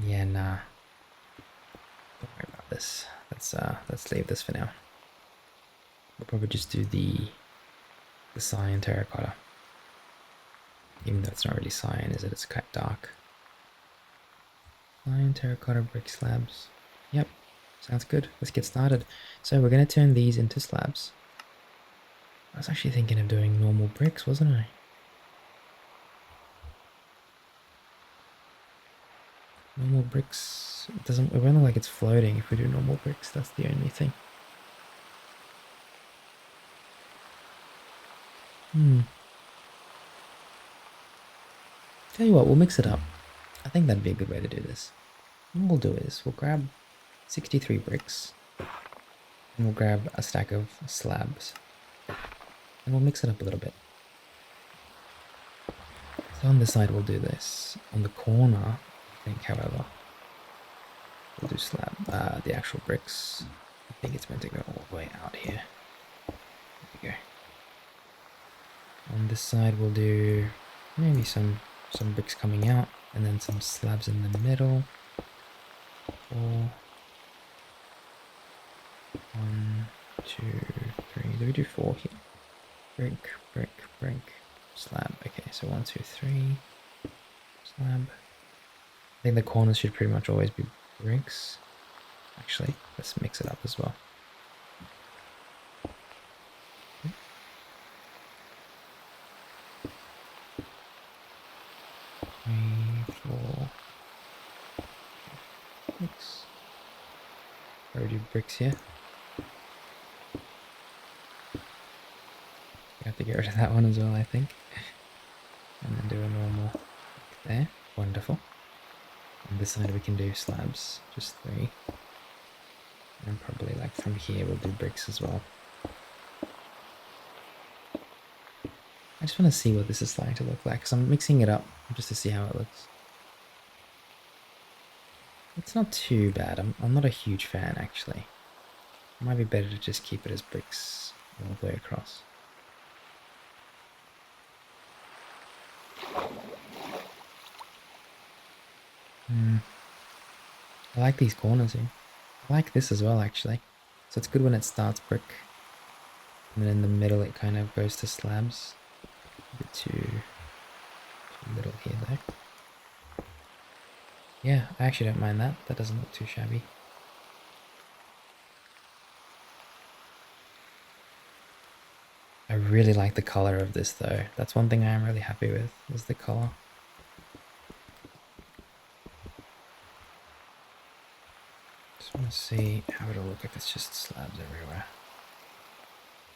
Yeah, nah. Don't worry about this. Let's leave this for now. We'll probably just do the cyan terracotta. Even though it's not really cyan, is it? It's quite dark. Cyan terracotta brick slabs. Yep, sounds good. Let's get started. So we're going to turn these into slabs. I was actually thinking of doing normal bricks, wasn't I? Normal bricks, it won't look like it's floating if we do normal bricks, that's the only thing. Tell you what, we'll mix it up. I think that'd be a good way to do this. What we'll do is we'll grab 63 bricks and we'll grab a stack of slabs and we'll mix it up a little bit. So on this side we'll do this. On the corner, I think, however, we'll do the actual bricks. I think it's meant to go all the way out here. There we go. On this side we'll do maybe some bricks coming out and then some slabs in the middle. 4. 1, 2, 3. Do we do 4 here? Brick, brick, brick, slab. Okay, so 1, 2, 3. Slab. I think the corners should pretty much always be bricks. Actually, let's mix it up as well. 3, 4, 6. Already bricks here. We have to get rid of that one as well, I think. And then do a normal there. Wonderful. On this side we can do slabs, just 3. And probably like from here we'll do bricks as well. I just want to see what this is starting to look like, because I'm mixing it up just to see how it looks. It's not too bad. I'm not a huge fan, actually. It might be better to just keep it as bricks all the way across. I like these corners here. I like this as well, actually. So it's good when it starts brick. And then in the middle it kind of goes to slabs. A bit too little here, though. Yeah, I actually don't mind that. That doesn't look too shabby. I really like the color of this, though. That's one thing I am really happy with, is the color. Just want to see how it'll look if it's just slabs everywhere.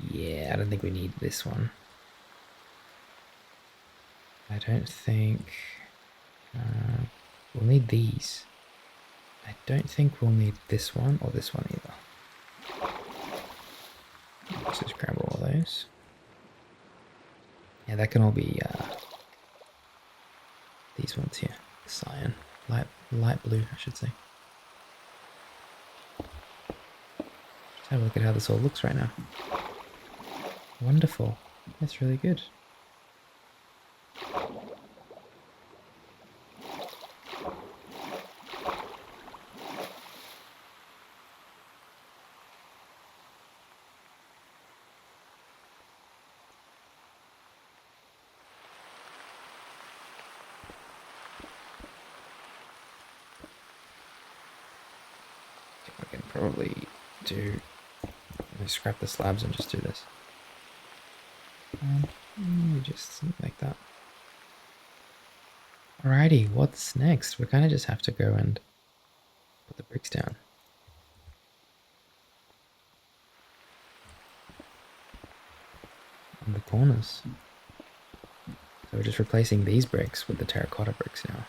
Yeah, I don't think we need this one. I don't think... we'll need these. I don't think we'll need this one or this one either. Let's just grab all those. Yeah, that can all be these ones here. Cyan. Light blue, I should say. Just have a look at how this all looks right now. Wonderful. That's really good. I can probably do... scrap the slabs and just do this. Just something like that. Alrighty, what's next? We kind of just have to go and put the bricks down. On the corners. So we're just replacing these bricks with the terracotta bricks now.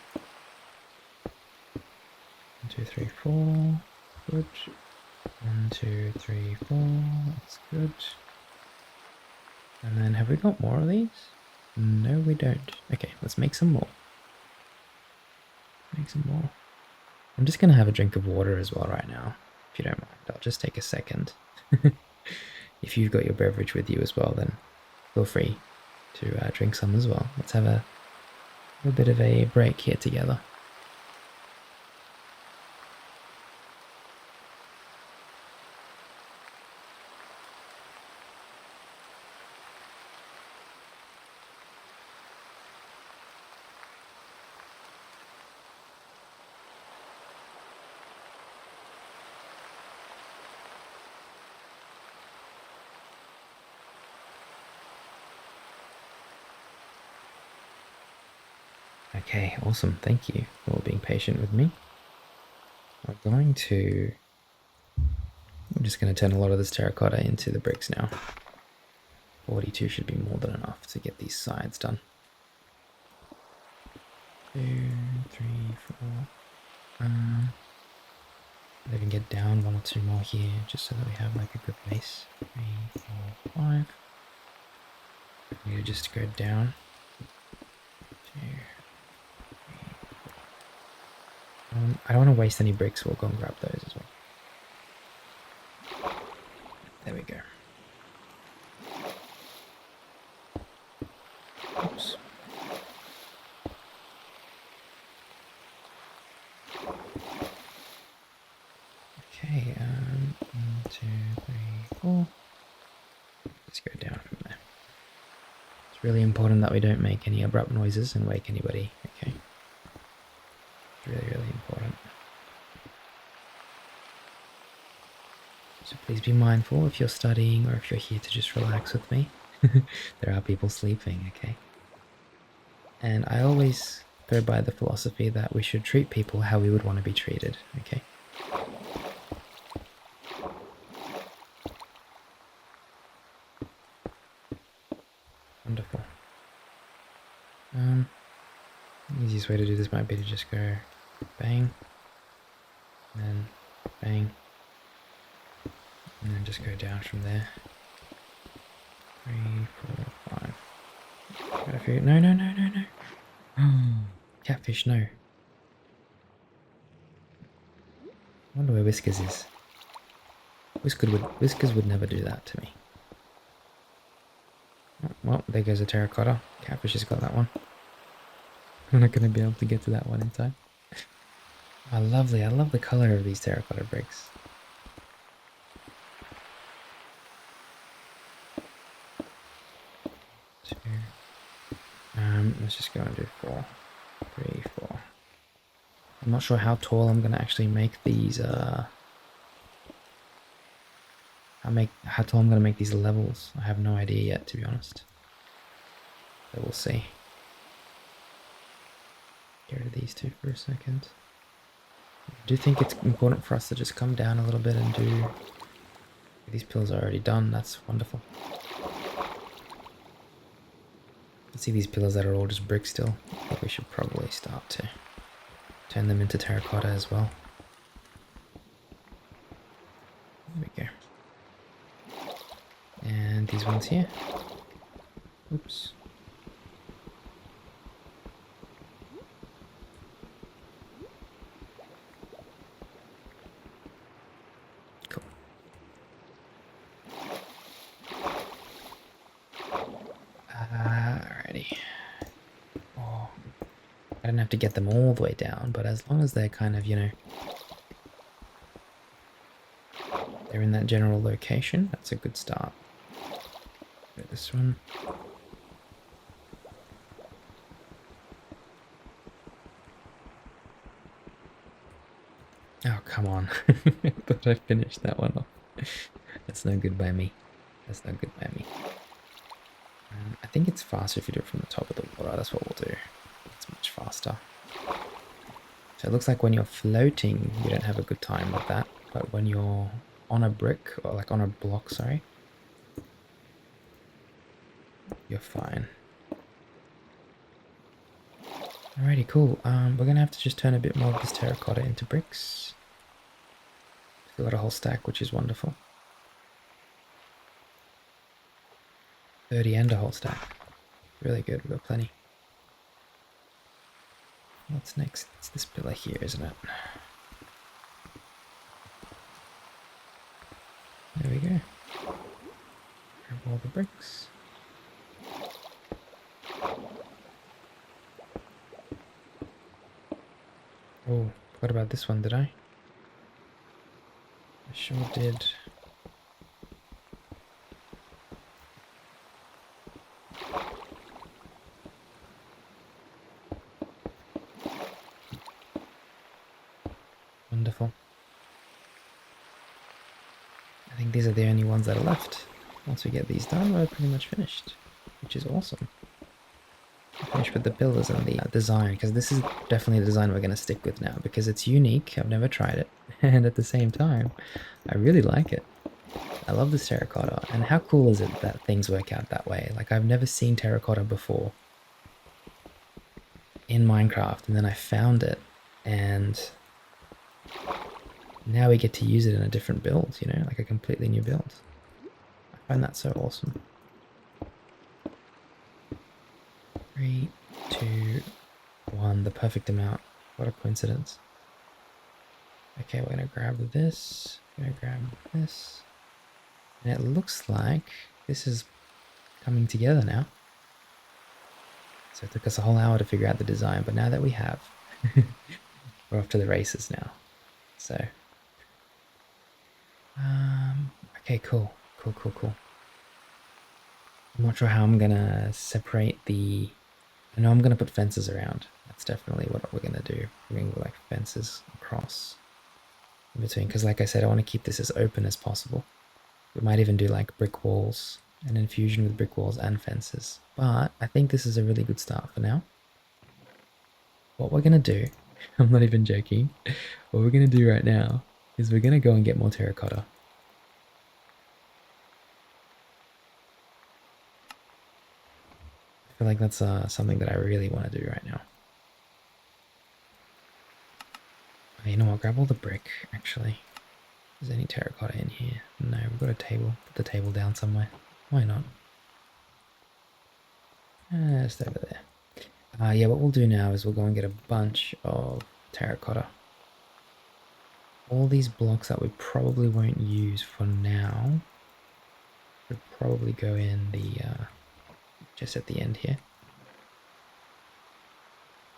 1, 2, 3, 4. Good. 1, 2, 3, 4. That's good. And then have we got more of these? No, we don't. Okay, let's make some more. Make some more. I'm just going to have a drink of water as well right now, if you don't mind. I'll just take a second. If you've got your beverage with you as well, then feel free to drink some as well. Let's have a bit of a break here together. Okay, awesome. Thank you for being patient with me. I'm just going to turn a lot of this terracotta into the bricks now. 42 should be more than enough to get these sides done. 2, 3, 4. Maybe get down 1 or 2 more here, just so that we have like a good base. 3, 4, 5. We need to just go down. 2, 3, 4. I don't want to waste any bricks, so we'll go and grab those as well. There we go. Oops. Okay, 1, 2, 3, 4. Let's go down from there. It's really important that we don't make any abrupt noises and wake anybody, okay? It's really, really important. So please be mindful if you're studying or if you're here to just relax with me. There are people sleeping, okay? And I always go by the philosophy that we should treat people how we would want to be treated, okay? Wonderful. The easiest way to do this might be to just go bang, and then bang, and then just go down from there. 3, 4, 5. Gotta figure. No, no, no, no, no. Catfish, no. I wonder where Whiskers is. Whiskers would never do that to me. Oh, well, there goes a terracotta. Catfish has got that one. I'm not going to be able to get to that one in time. Oh, lovely. I love the color of these terracotta bricks. Let's just go and do 4. 3, 4. I'm not sure how tall I'm going to actually make these, how tall I'm going to make these levels. I have no idea yet, to be honest. But we'll see. Get rid of these two for a second. I do think it's important for us to just come down a little bit and do These pills are already done. That's wonderful. See these pillars that are all just brick still? I think we should probably start to turn them into terracotta as well. There we go. And these ones here. Oops. Cool. Alrighty. Oh, I don't have to get them all the way down, but as long as they're kind of, you know, they're in that general location, that's a good start. Get this one. Oh, come on. I thought I finished that one off. That's no good by me. That's no good by me. I think it's faster if you do it from the top of the water. That's what we'll do. It's much faster. So it looks like when you're floating, you don't have a good time with that. But when you're on a brick, or like on a block, sorry, you're fine. Alrighty, cool. We're gonna have to just turn a bit more of this terracotta into bricks. We've got a whole stack, which is wonderful. 30 and a whole stack. Really good, we've got plenty. What's next? It's this pillar here, isn't it? There we go. Grab all the bricks. Oh, forgot about this one, did I? I sure did. Wonderful. I think these are the only ones that are left. Once we get these done, we're pretty much finished, which is awesome. Finish with the pillars and the design, because this is definitely the design we're going to stick with now, because it's unique. I've never tried it, and at the same time, I really like it. I love this terracotta, and how cool is it that things work out that way? Like, I've never seen terracotta before in Minecraft, and then I found it, and now we get to use it in a different build, you know, like a completely new build. I find that so awesome. 3, 2, 1, the perfect amount. What a coincidence. Okay, we're gonna grab this, we're gonna grab this, and it looks like this is coming together now. So it took us a whole hour to figure out the design, but now that we have, we're off to the races now. So, okay, cool. I'm not sure how I'm gonna separate the... I know I'm gonna put fences around. That's definitely what we're gonna do. We're gonna go like fences across in between, because like I said, I want to keep this as open as possible. We might even do like brick walls, an infusion with brick walls and fences. But I think this is a really good start for now. What we're gonna do, I'm not even joking, what we're gonna do right now is we're gonna go and get more terracotta. I feel like that's something that I really want to do right now. Okay, you know what, grab all the brick, actually. Is there any terracotta in here? No, we've got a table. Put the table down somewhere. Why not? Just over there. Yeah, what we'll do now is we'll go and get a bunch of terracotta. All these blocks that we probably won't use for now would probably go in the just at the end here.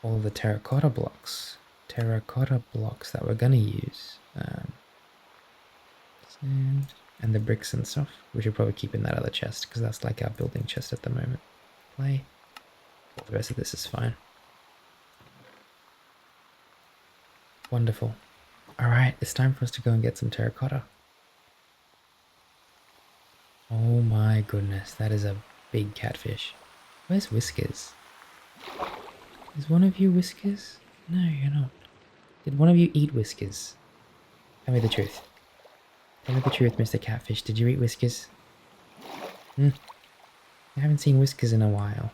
All the terracotta blocks that we're gonna use, and the bricks and stuff, we should probably keep in that other chest, because that's like our building chest at the moment. Play. All the rest of this is fine. Wonderful. Alright, it's time for us to go and get some terracotta. Oh my goodness, that is a big catfish. Where's Whiskers? Is one of you Whiskers? No, you're not. Did one of you eat Whiskers? Tell me the truth. Tell me the truth, Mr. Catfish. Did you eat Whiskers? Hmm. I haven't seen Whiskers in a while.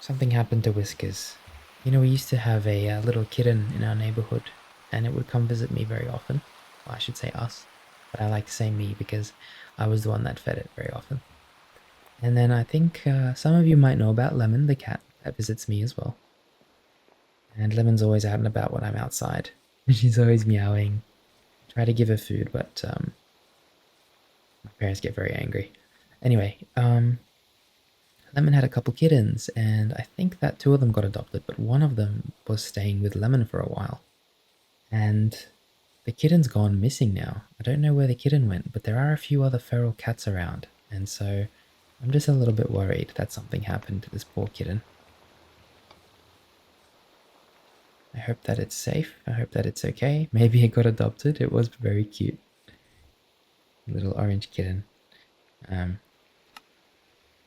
Something happened to Whiskers. You know, we used to have a little kitten in our neighborhood, and it would come visit me very often. Well, I should say us, but I like to say me because I was the one that fed it very often. And then I think some of you might know about Lemon, the cat that visits me as well. And Lemon's always out and about when I'm outside. She's always meowing. Try to give her food, but my parents get very angry. Anyway, Lemon had a couple kittens, and I think that two of them got adopted, but one of them was staying with Lemon for a while. And the kitten's gone missing now. I don't know where the kitten went, but there are a few other feral cats around, and so I'm just a little bit worried that something happened to this poor kitten. I hope that it's safe. I hope that it's okay. Maybe it got adopted. It was very cute. Little orange kitten.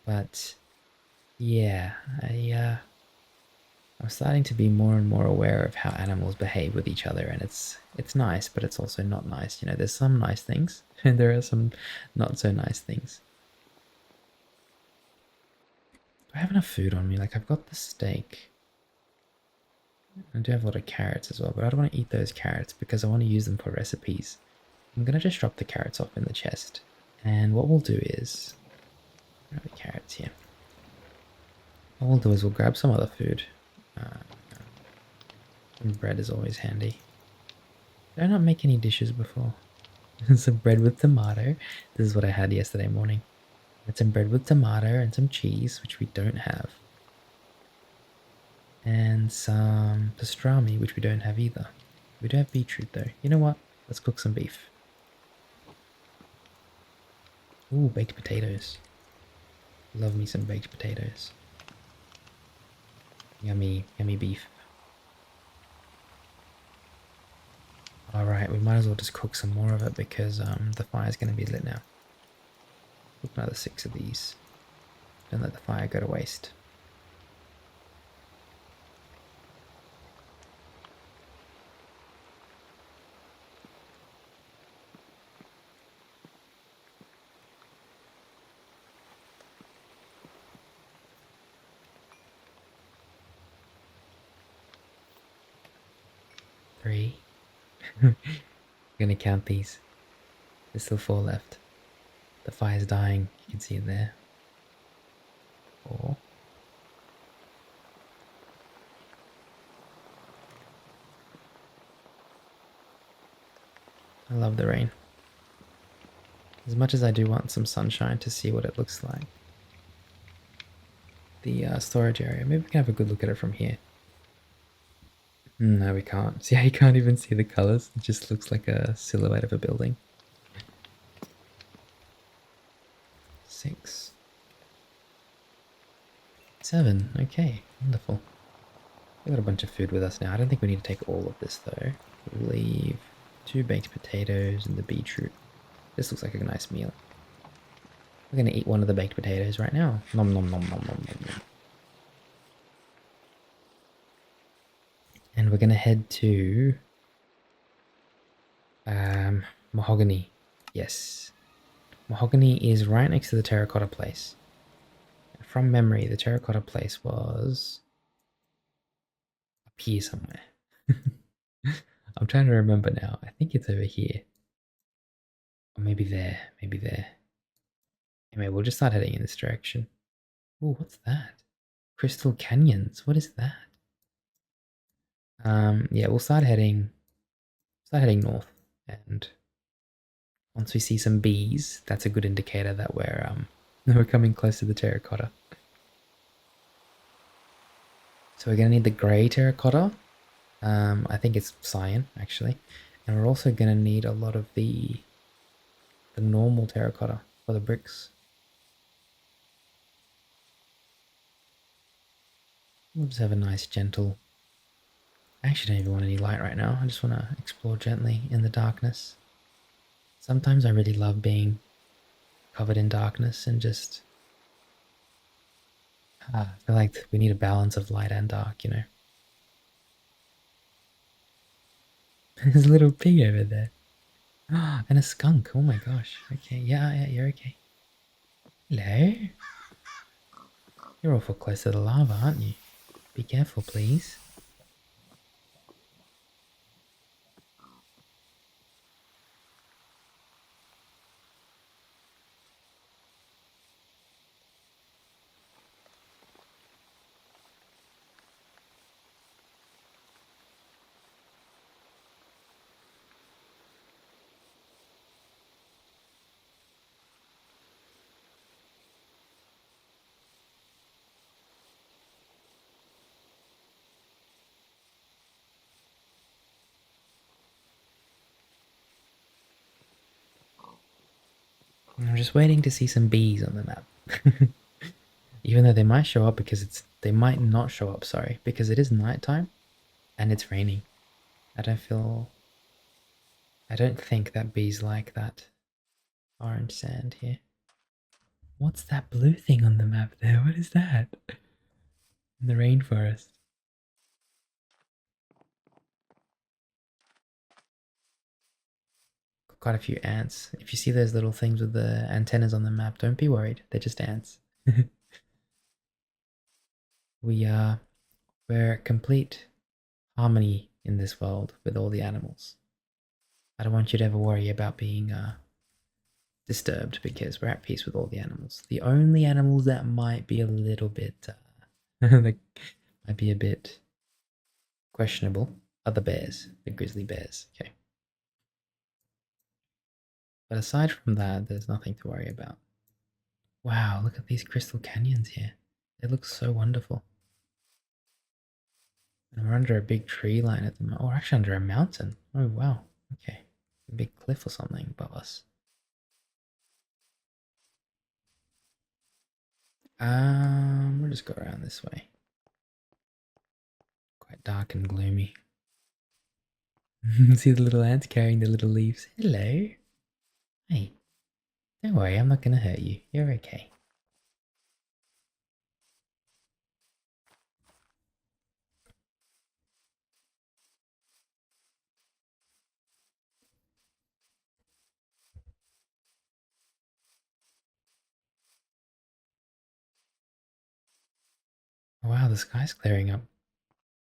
But yeah, I'm starting to be more and more aware of how animals behave with each other, and it's nice, but it's also not nice. You know, there's some nice things, and there are some not so nice things. Do I have enough food on me? Like, I've got the steak. I do have a lot of carrots as well, but I don't want to eat those carrots because I want to use them for recipes. I'm going to just drop the carrots off in the chest. And what we'll do is... Where are the carrots here? What we'll do is we'll grab some other food. And bread is always handy. Did I not make any dishes before? Some bread with tomato. This is what I had yesterday morning. I had some bread with tomato and some cheese, which we don't have. And some pastrami, which we don't have either. We do have beetroot though. You know what? Let's cook some beef. Ooh, baked potatoes. Love me some baked potatoes. Yummy, yummy beef. Alright, we might as well just cook some more of it because the fire's going to be lit now. Cook another 6 of these. Don't let the fire go to waste. Three. I'm gonna count these. There's still 4 left. The fire's dying. You can see it there. 4. I love the rain. As much as I do want some sunshine to see what it looks like. The storage area. Maybe we can have a good look at it from here. No, we can't. See how you can't even see the colors? It just looks like a silhouette of a building. 6. 7. Okay, wonderful. We've got a bunch of food with us now. I don't think we need to take all of this though. We'll leave 2 baked potatoes and the beetroot. This looks like a nice meal. We're gonna eat one of the baked potatoes right now. Nom nom nom nom nom nom nom. And we're gonna head to Mahogany. Yes. Mahogany is right next to the terracotta place. From memory, the terracotta place was up here somewhere. I'm trying to remember now. I think it's over here. Or maybe there. Maybe there. Anyway, we'll just start heading in this direction. Oh, what's that? Crystal Canyons. What is that? Yeah, we'll start heading north, and once we see some bees, that's a good indicator that we're coming close to the terracotta. So we're gonna need the grey terracotta. I think it's cyan actually, and we're also gonna need a lot of the normal terracotta for the bricks. We'll just have a nice gentle... I actually don't even want any light right now. I just want to explore gently in the darkness. Sometimes I really love being covered in darkness and just... I feel like we need a balance of light and dark, you know. There's a little pig over there. And a skunk. Oh my gosh. Okay, yeah, you're okay. Hello? You're awful close to the lava, aren't you? Be careful, please. I'm just waiting to see some bees on the map. Even though they might show up because they might not show up, sorry, because it is nighttime and it's raining. I don't feel I don't think that bees like that orange sand here. What's that blue thing on the map there? What is that? In the rainforest. Quite a few ants. If you see those little things with the antennas on the map, don't be worried. They're just ants. We're complete harmony in this world with all the animals. I don't want you to ever worry about being disturbed because we're at peace with all the animals. The only animals that might be a little bit that might be a bit questionable are the bears, the grizzly bears. Okay. But aside from that, there's nothing to worry about. Wow, look at these crystal canyons here. They look so wonderful. And we're under a big tree line at the moment. Or actually under a mountain. Oh wow. Okay. A big cliff or something above us. We'll just go around this way. Quite dark and gloomy. See the little ants carrying the little leaves. Hello. Hey, don't worry, I'm not gonna hurt you. You're okay. Oh, wow, the sky's clearing up.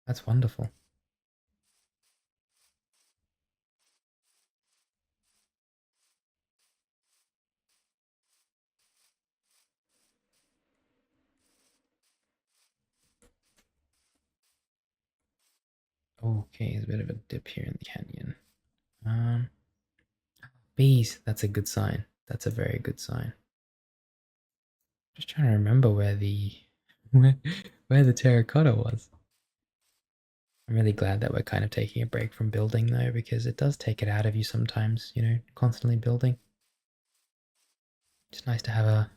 That's wonderful. Okay, there's a bit of a dip here in the canyon. Um, Bees, that's a good sign. That's a very good sign. Just trying to remember where the where, where the terracotta was. I'm really glad that we're kind of taking a break from building though, because it does take it out of you sometimes, you know, constantly building. It's nice to have a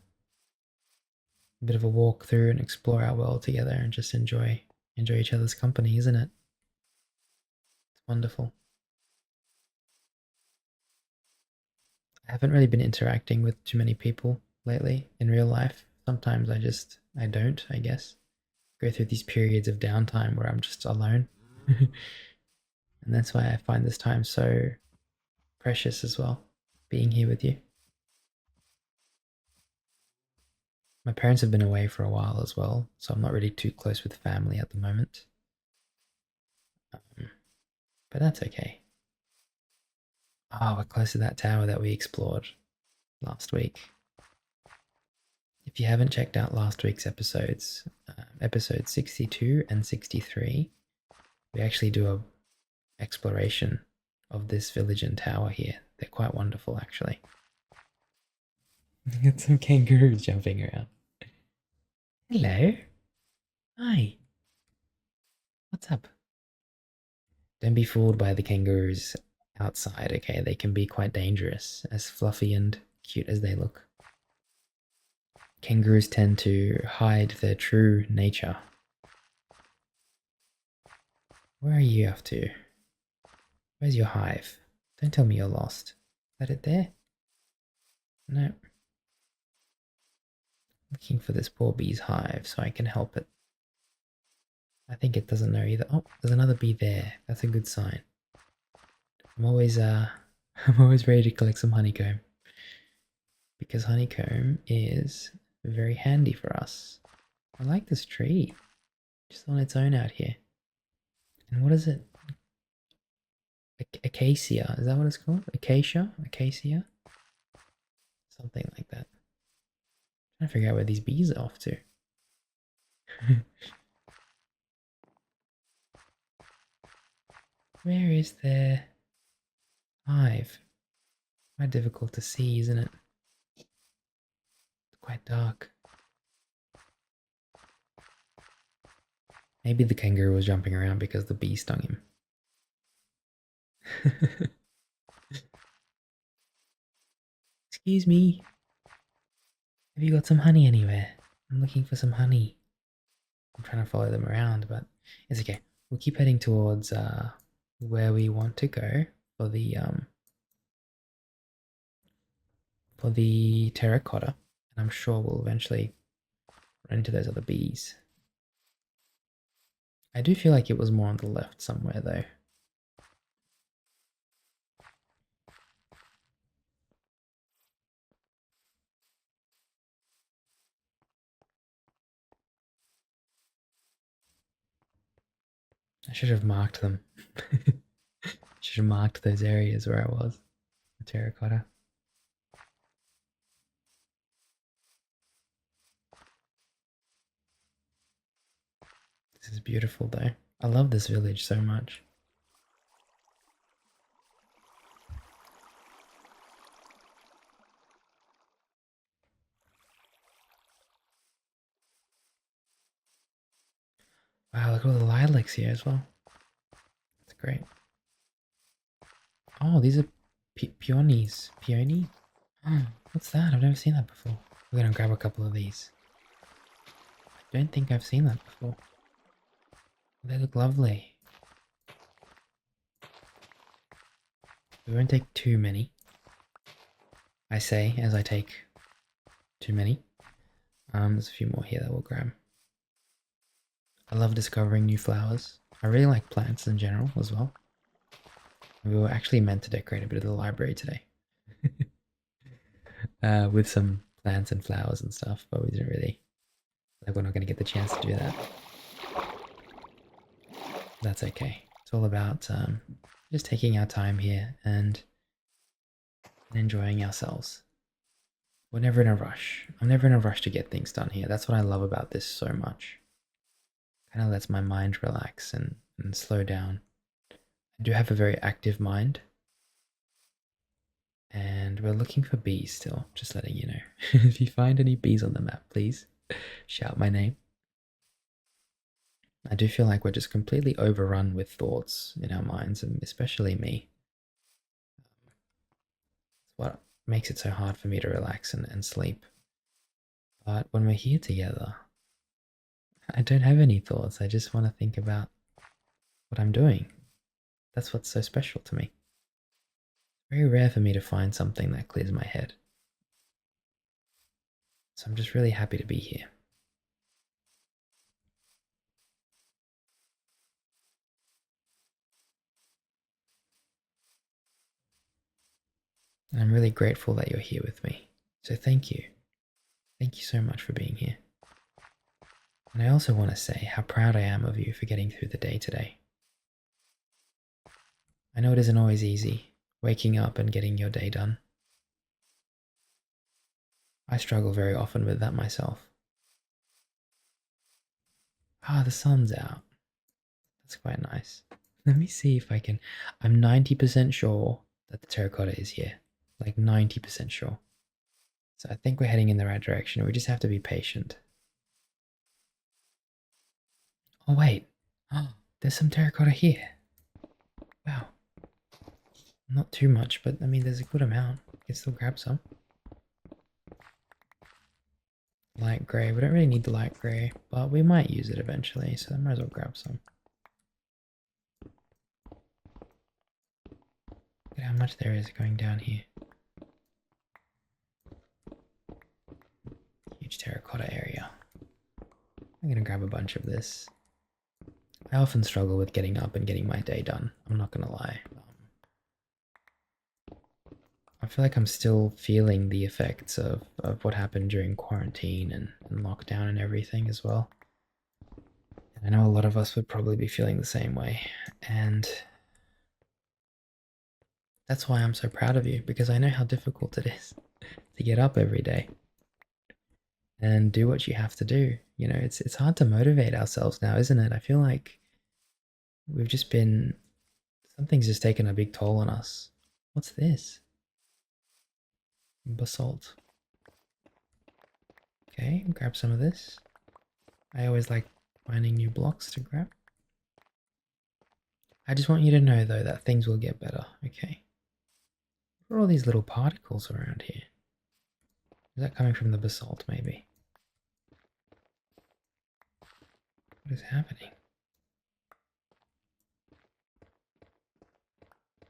bit of a walk through and explore our world together and just enjoy each other's company, isn't it? It's wonderful. I haven't really been interacting with too many people lately in real life. Sometimes I don't, I guess. Go through these periods of downtime where I'm just alone. And that's why I find this time so precious as well, being here with you. My parents have been away for a while as well, so I'm not really too close with family at the moment. Um, but that's okay. Oh, we're close to that tower that we explored last week. If you haven't checked out last week's episodes, episode 62 and 63, we actually do a exploration of this village and tower here. They're quite wonderful, actually. Got some kangaroos jumping around. Hello. Hi. What's up? Don't be fooled by the kangaroos outside, okay? They can be quite dangerous, as fluffy and cute as they look. Kangaroos tend to hide their true nature. Where are you off to? Where's your hive? Don't tell me you're lost. Is that it there? No. Looking for this poor bee's hive so I can help it. I think it doesn't know either. Oh, there's another bee there. That's a good sign. I'm always I'm always ready to collect some honeycomb. Because honeycomb is very handy for us. I like this tree. Just on its own out here. And what is it? Acacia. Is that what it's called? Acacia? Acacia? Something like that. I'm trying to figure out where these bees are off to. Where is their hive? Quite difficult to see, isn't it? It's quite dark. Maybe the kangaroo was jumping around because the bee stung him. Excuse me. Have you got some honey anywhere? I'm looking for some honey. I'm trying to follow them around, but it's okay. We'll keep heading towards where we want to go for the terracotta, and I'm sure we'll eventually run into those other bees. I do feel like it was more on the left somewhere though. I should have marked them. Should have marked those areas where I was. The terracotta. This is beautiful though. I love this village so much. Wow, look at all the lilacs here as well. That's great. Oh, these are peonies. Peony? Oh, what's that? I've never seen that before. We're gonna grab a couple of these. I don't think I've seen that before. They look lovely. We won't take too many. I say as I take too many. There's a few more here that we'll grab. I love discovering new flowers. I really like plants in general as well. We were actually meant to decorate a bit of the library today. With some plants and flowers and stuff, but we didn't really, like we're not going to get the chance to do that. That's okay. It's all about just taking our time here and enjoying ourselves. We're never in a rush. I'm never in a rush to get things done here. That's what I love about this so much. Kind of lets my mind relax and slow down. I do have a very active mind. And we're looking for bees still, just letting you know. If you find any bees on the map, please shout my name. I do feel like we're just completely overrun with thoughts in our minds, and especially me. It's what makes it so hard for me to relax and sleep. But when we're here together, I don't have any thoughts. I just want to think about what I'm doing. That's what's so special to me. It's very rare for me to find something that clears my head. So I'm just really happy to be here. And I'm really grateful that you're here with me. So thank you. Thank you so much for being here. And I also want to say how proud I am of you for getting through the day today. I know it isn't always easy, waking up and getting your day done. I struggle very often with that myself. Ah, the sun's out. That's quite nice. Let me see if I can. I'm 90% sure that the terracotta is here. Like 90% sure. So I think we're heading in the right direction. We just have to be patient. Oh, wait. Oh, there's some terracotta here. Wow. Not too much, but I mean, there's a good amount. You can still grab some. Light grey. We don't really need the light grey, but we might use it eventually, so I might as well grab some. Look at how much there is going down here. Huge terracotta area. I'm gonna grab a bunch of this. I often struggle with getting up and getting my day done. I'm not gonna lie. I feel like I'm still feeling the effects of what happened during quarantine and lockdown and everything as well. And I know a lot of us would probably be feeling the same way. And that's why I'm so proud of you, because I know how difficult it is to get up every day and do what you have to do. You know, it's hard to motivate ourselves now, isn't it? I feel like we've just been something's just taken a big toll on us. What's this? Basalt. Okay, grab some of this. I always like finding new blocks to grab. I just want you to know though that things will get better, okay? What are all these little particles around here? Is that coming from the basalt maybe? What is happening?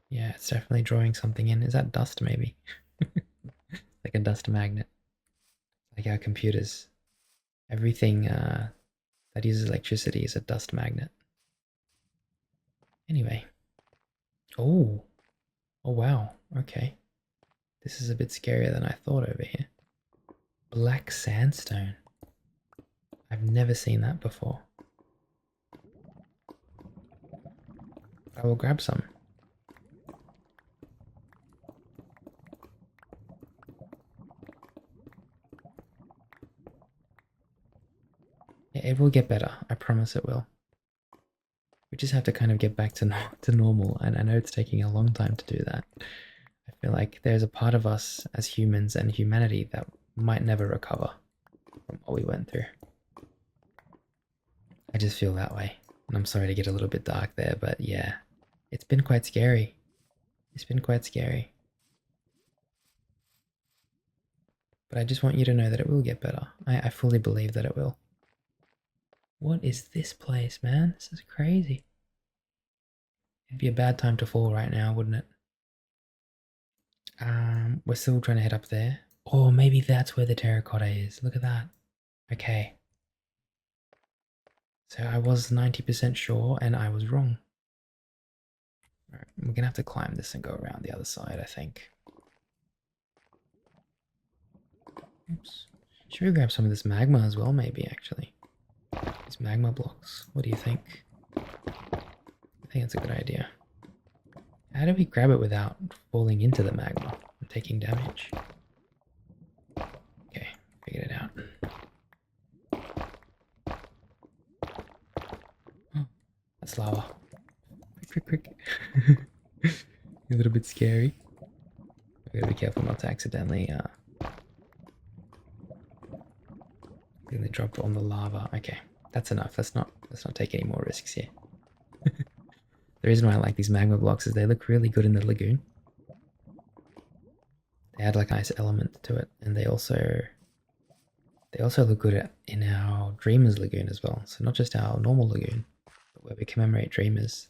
Yeah, it's definitely drawing something in. Is that dust maybe? Like a dust magnet. Like our computers. Everything that uses electricity is a dust magnet. Anyway. Oh. Oh wow. Okay. This is a bit scarier than I thought over here. Black sandstone. I've never seen that before. I will grab some. Yeah, it will get better. I promise it will. We just have to kind of get back to to normal, and I know it's taking a long time to do that. I feel like there's a part of us as humans and humanity that might never recover from what we went through. I just feel that way. And I'm sorry to get a little bit dark there, but yeah, it's been quite scary. It's been quite scary. But I just want you to know that it will get better. I fully believe that it will. What is this place, man? This is crazy. It'd be a bad time to fall right now, wouldn't it? We're still trying to head up there. Or maybe that's where the terracotta is. Look at that. Okay. So I was 90% sure and I was wrong. Alright, we're gonna have to climb this and go around the other side, I think. Oops. Should we grab some of this magma as well, maybe, actually? These magma blocks. What do you think? I think it's a good idea. How do we grab it without falling into the magma and taking damage? Okay, figured it out. Oh, that's lava. Quick, quick, quick. A little bit scary. We gotta be careful not to accidentally drop on the lava. Okay, that's enough. Let's not take any more risks here. The reason why I like these magma blocks is they look really good in the lagoon. They add like a nice element to it, and they also look good in our Dreamers Lagoon as well. So not just our normal lagoon, but where we commemorate Dreamers.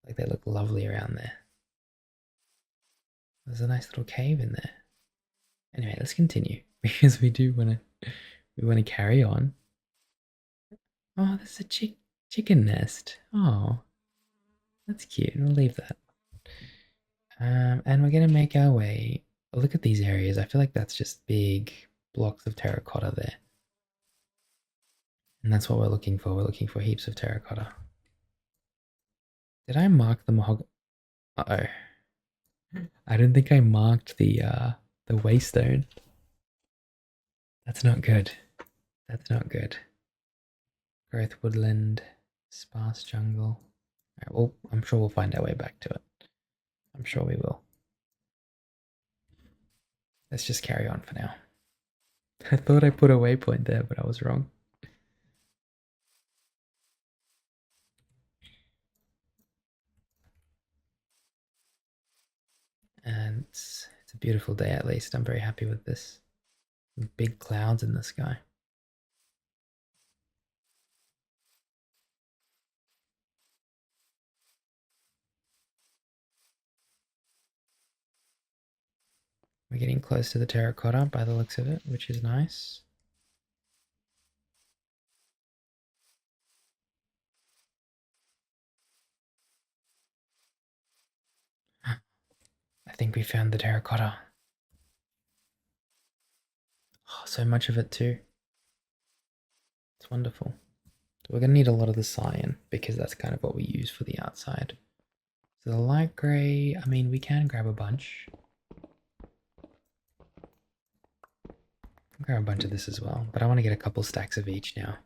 Like they look lovely around there. There's a nice little cave in there. Anyway, let's continue because we want to carry on. Oh, there's a chicken nest. Oh, that's cute. We'll leave that. And we're gonna make our way. Look at these areas. I feel like that's just big blocks of terracotta there. And that's what we're looking for. We're looking for heaps of terracotta. Did I mark the mahogany? Uh-oh. I don't think I marked the waystone. That's not good. That's not good. Growth woodland, sparse jungle. Alright, well, I'm sure we'll find our way back to it. I'm sure we will. Let's just carry on for now. I thought I put a waypoint there, but I was wrong. And it's a beautiful day at least. I'm very happy with this. Big clouds in the sky. We're getting close to the terracotta by the looks of it, which is nice. I I think we found the terracotta. Oh, so much of it too. It's wonderful. We're going to need a lot of the cyan because that's kind of what we use for the outside. So the light grey, I mean, we can grab a bunch. Grab a bunch of this as well, but I want to get a couple stacks of each now.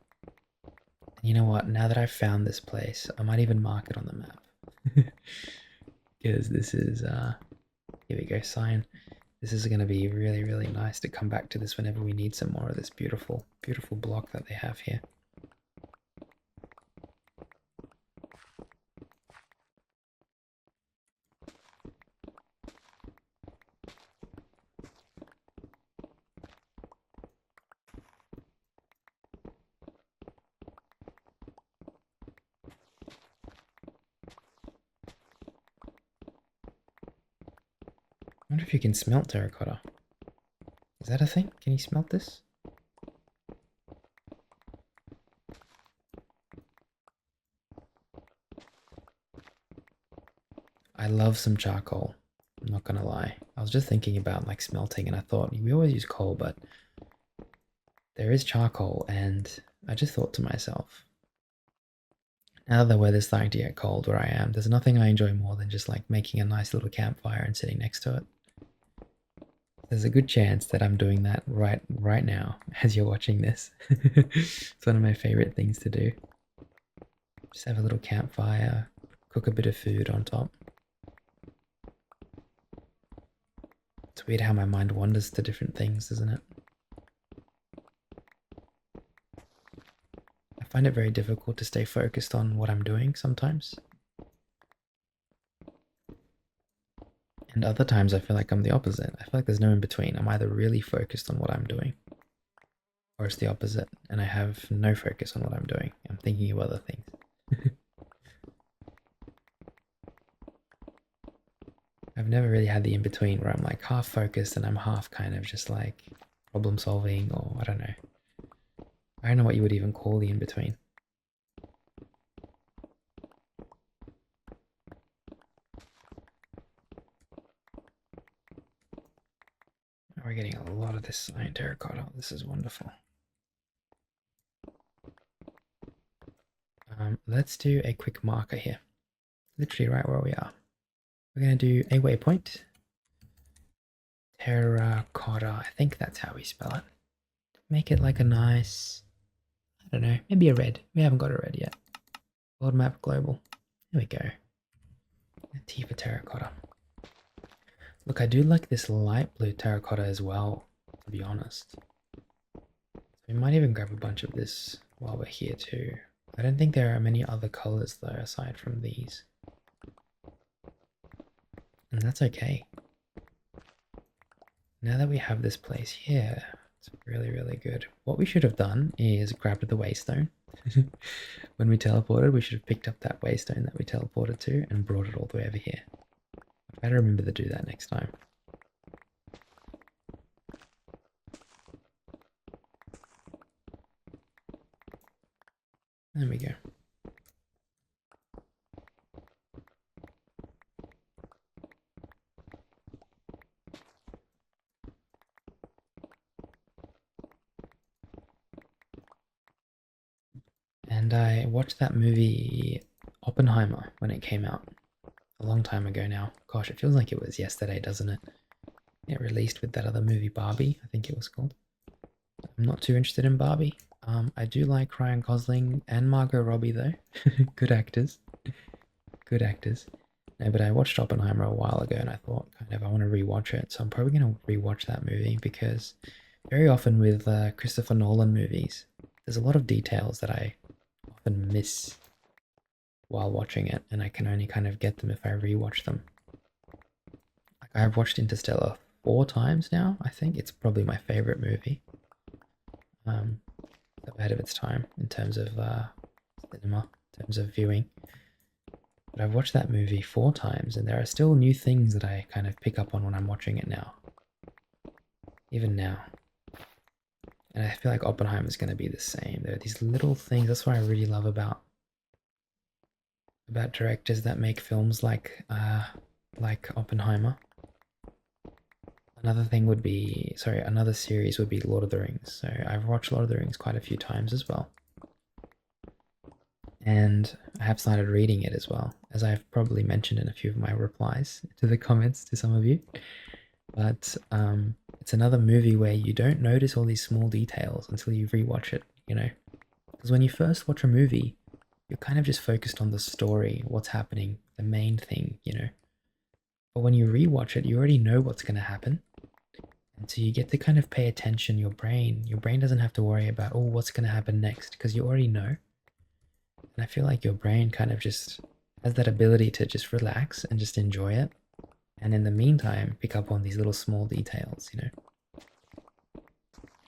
And you know what? Now that I've found this place, I might even mark it on the map. Because this is, here we go, cyan. This is going to be really, really nice to come back to this whenever we need some more of this beautiful, beautiful block that they have here. I wonder if you can smelt terracotta. Is that a thing? Can you smelt this? I love some charcoal. I'm not gonna lie. I was just thinking about like smelting and I thought we always use coal, but there is charcoal and I just thought to myself, now that the weather's starting to get cold where I am, there's nothing I enjoy more than just like making a nice little campfire and sitting next to it. There's a good chance that I'm doing that right now as you're watching this. It's one of my favorite things to do. Just have a little campfire, cook a bit of food on top. It's weird how my mind wanders to different things, isn't it? I find it very difficult to stay focused on what I'm doing sometimes. And other times I feel like I'm the opposite. I feel like there's no in between. I'm either really focused on what I'm doing, or it's the opposite, and I have no focus on what I'm doing. I'm thinking of other things. I've never really had the in between where I'm like half focused and I'm half kind of just like problem solving, or I don't know. I don't know what you would even call the in between. We're getting a lot of this cyan terracotta. This is wonderful. Let's do a quick marker here. Literally right where we are. We're going to do a waypoint. Terracotta. I think that's how we spell it. Make it like a nice, I don't know, maybe a red. We haven't got a red yet. World map global. There we go. T for terracotta. Look, I do like this light blue terracotta as well, to be honest. We might even grab a bunch of this while we're here too. I don't think there are many other colors though, aside from these. And that's okay. Now that we have this place here, it's really, really good. What we should have done is grabbed the waystone. When we teleported, we should have picked up that waystone that we teleported to and brought it all the way over here. I better remember to do that next time. There we go. And I watched that movie Oppenheimer when it came out a long time ago now. Gosh, it feels like it was yesterday, doesn't it? It released with that other movie Barbie, I think it was called. I'm not too interested in Barbie. I do like Ryan Gosling and Margot Robbie though. Good actors. Good actors. No, but I watched Oppenheimer a while ago and I thought kind of I want to rewatch it. So I'm probably going to rewatch that movie because very often with Christopher Nolan movies, there's a lot of details that I often miss while watching it, and I can only kind of get them if I rewatch them. Like I've watched Interstellar 4 times now, I think. It's probably my favorite movie. Ahead of its time in terms of cinema, in terms of viewing. But I've watched that movie 4 times, and there are still new things that I kind of pick up on when I'm watching it now. Even now. And I feel like Oppenheimer is going to be the same. There are these little things. That's what I really love about directors that make films like Oppenheimer. Another thing would be, sorry, another series would be Lord of the Rings. So I've watched Lord of the Rings quite a few times as well. And I have started reading it as well, as I've probably mentioned in a few of my replies to the comments to some of you. But it's another movie where you don't notice all these small details until you rewatch it, you know? Because when you first watch a movie, you're kind of just focused on the story, what's happening, the main thing, you know? But when you rewatch it, you already know what's going to happen. And so you get to kind of pay attention, your brain doesn't have to worry about, oh, what's going to happen next, because you already know. And I feel like your brain kind of just has that ability to just relax and just enjoy it. And in the meantime, pick up on these little small details, you know?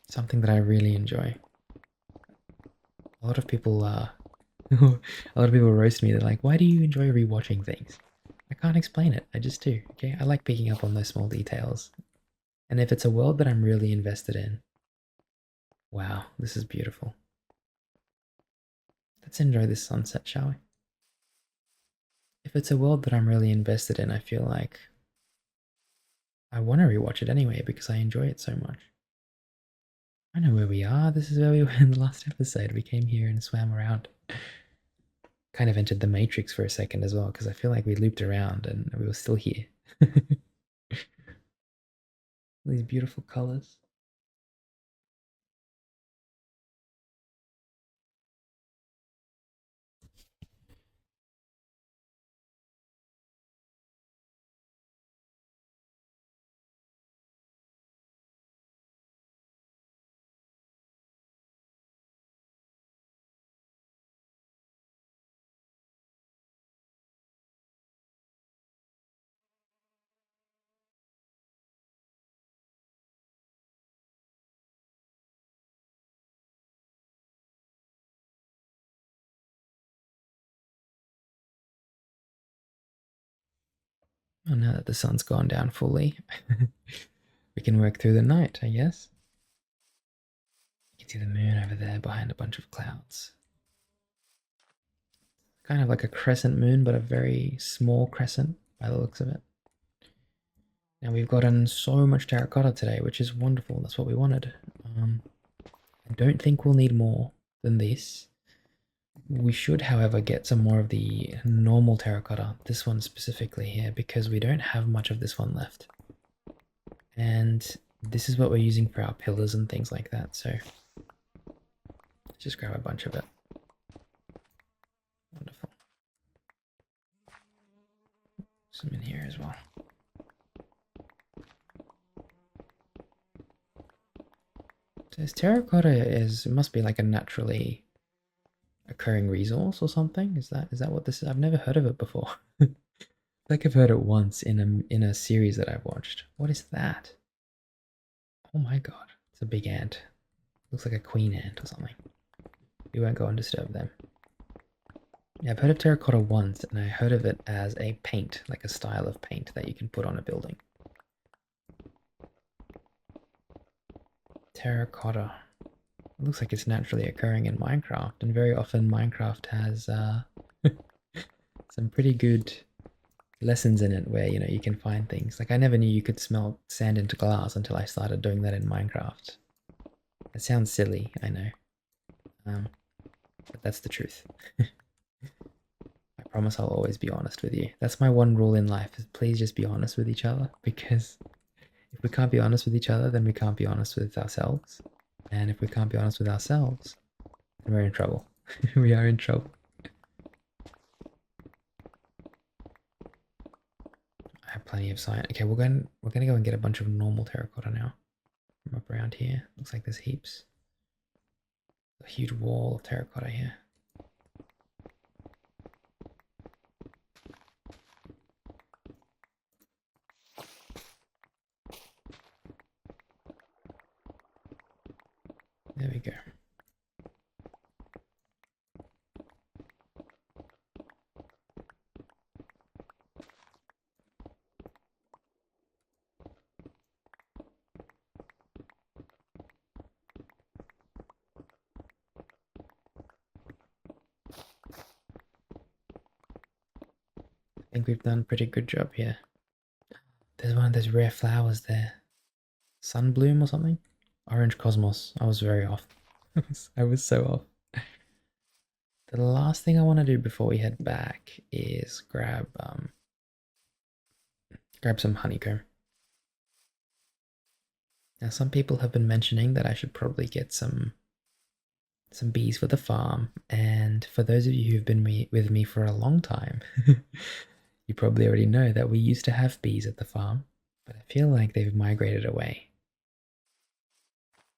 Something that I really enjoy. A lot of people, a lot of people roast me. They're like, why do you enjoy rewatching things? I can't explain it. I just do, okay? I like picking up on those small details. And if it's a world that I'm really invested in, wow, this is beautiful. Let's enjoy this sunset, shall we? If it's a world that I'm really invested in, I feel like I want to rewatch it anyway because I enjoy it so much. I know where we are. This is where we were in the last episode. We came here and swam around. Kind of entered the Matrix for a second as well because I feel like we looped around and we were still here. These beautiful colors. Oh, now that the sun's gone down fully, we can work through the night, I guess. You can see the moon over there behind a bunch of clouds. Kind of like a crescent moon, but a very small crescent by the looks of it. Now we've gotten so much terracotta today, which is wonderful. That's what we wanted. I don't think we'll need more than this. We should, however, get some more of the normal terracotta, this one specifically here, because we don't have much of this one left. And this is what we're using for our pillars and things like that, so let's just grab a bunch of it. Wonderful. Some in here as well. So terracotta it must be like a naturally occurring resource or something. Is that what this is? I've never heard of it before. Like I've heard it once in a series that I've watched. What is that? Oh my god, it's a big ant. Looks like a queen ant or something. We won't go and disturb them. Yeah, I've heard of terracotta once, and I heard of it as a paint, like a style of paint that you can put on a building. Terracotta. It looks like it's naturally occurring in Minecraft, and very often Minecraft has some pretty good lessons in it where, you know, you can find things. Like I never knew you could smelt sand into glass until I started doing that in Minecraft. It sounds silly, I know. But that's the truth. I promise I'll always be honest with you. That's my one rule in life, is please just be honest with each other, because if we can't be honest with each other, then we can't be honest with ourselves. And if we can't be honest with ourselves, then we're in trouble. We are in trouble. I have plenty of cyan. Okay, we're gonna go and get a bunch of normal terracotta now. From up around here. Looks like there's heaps. A huge wall of terracotta here. There we go. I think we've done a pretty good job here. There's one of those rare flowers there. Sunbloom or something? Orange Cosmos. I was very off. I was so off. The last thing I want to do before we head back is grab some honeycomb. Now some people have been mentioning that I should probably get some bees for the farm, and for those of you who've been with me for a long time, you probably already know that we used to have bees at the farm, but I feel like they've migrated away.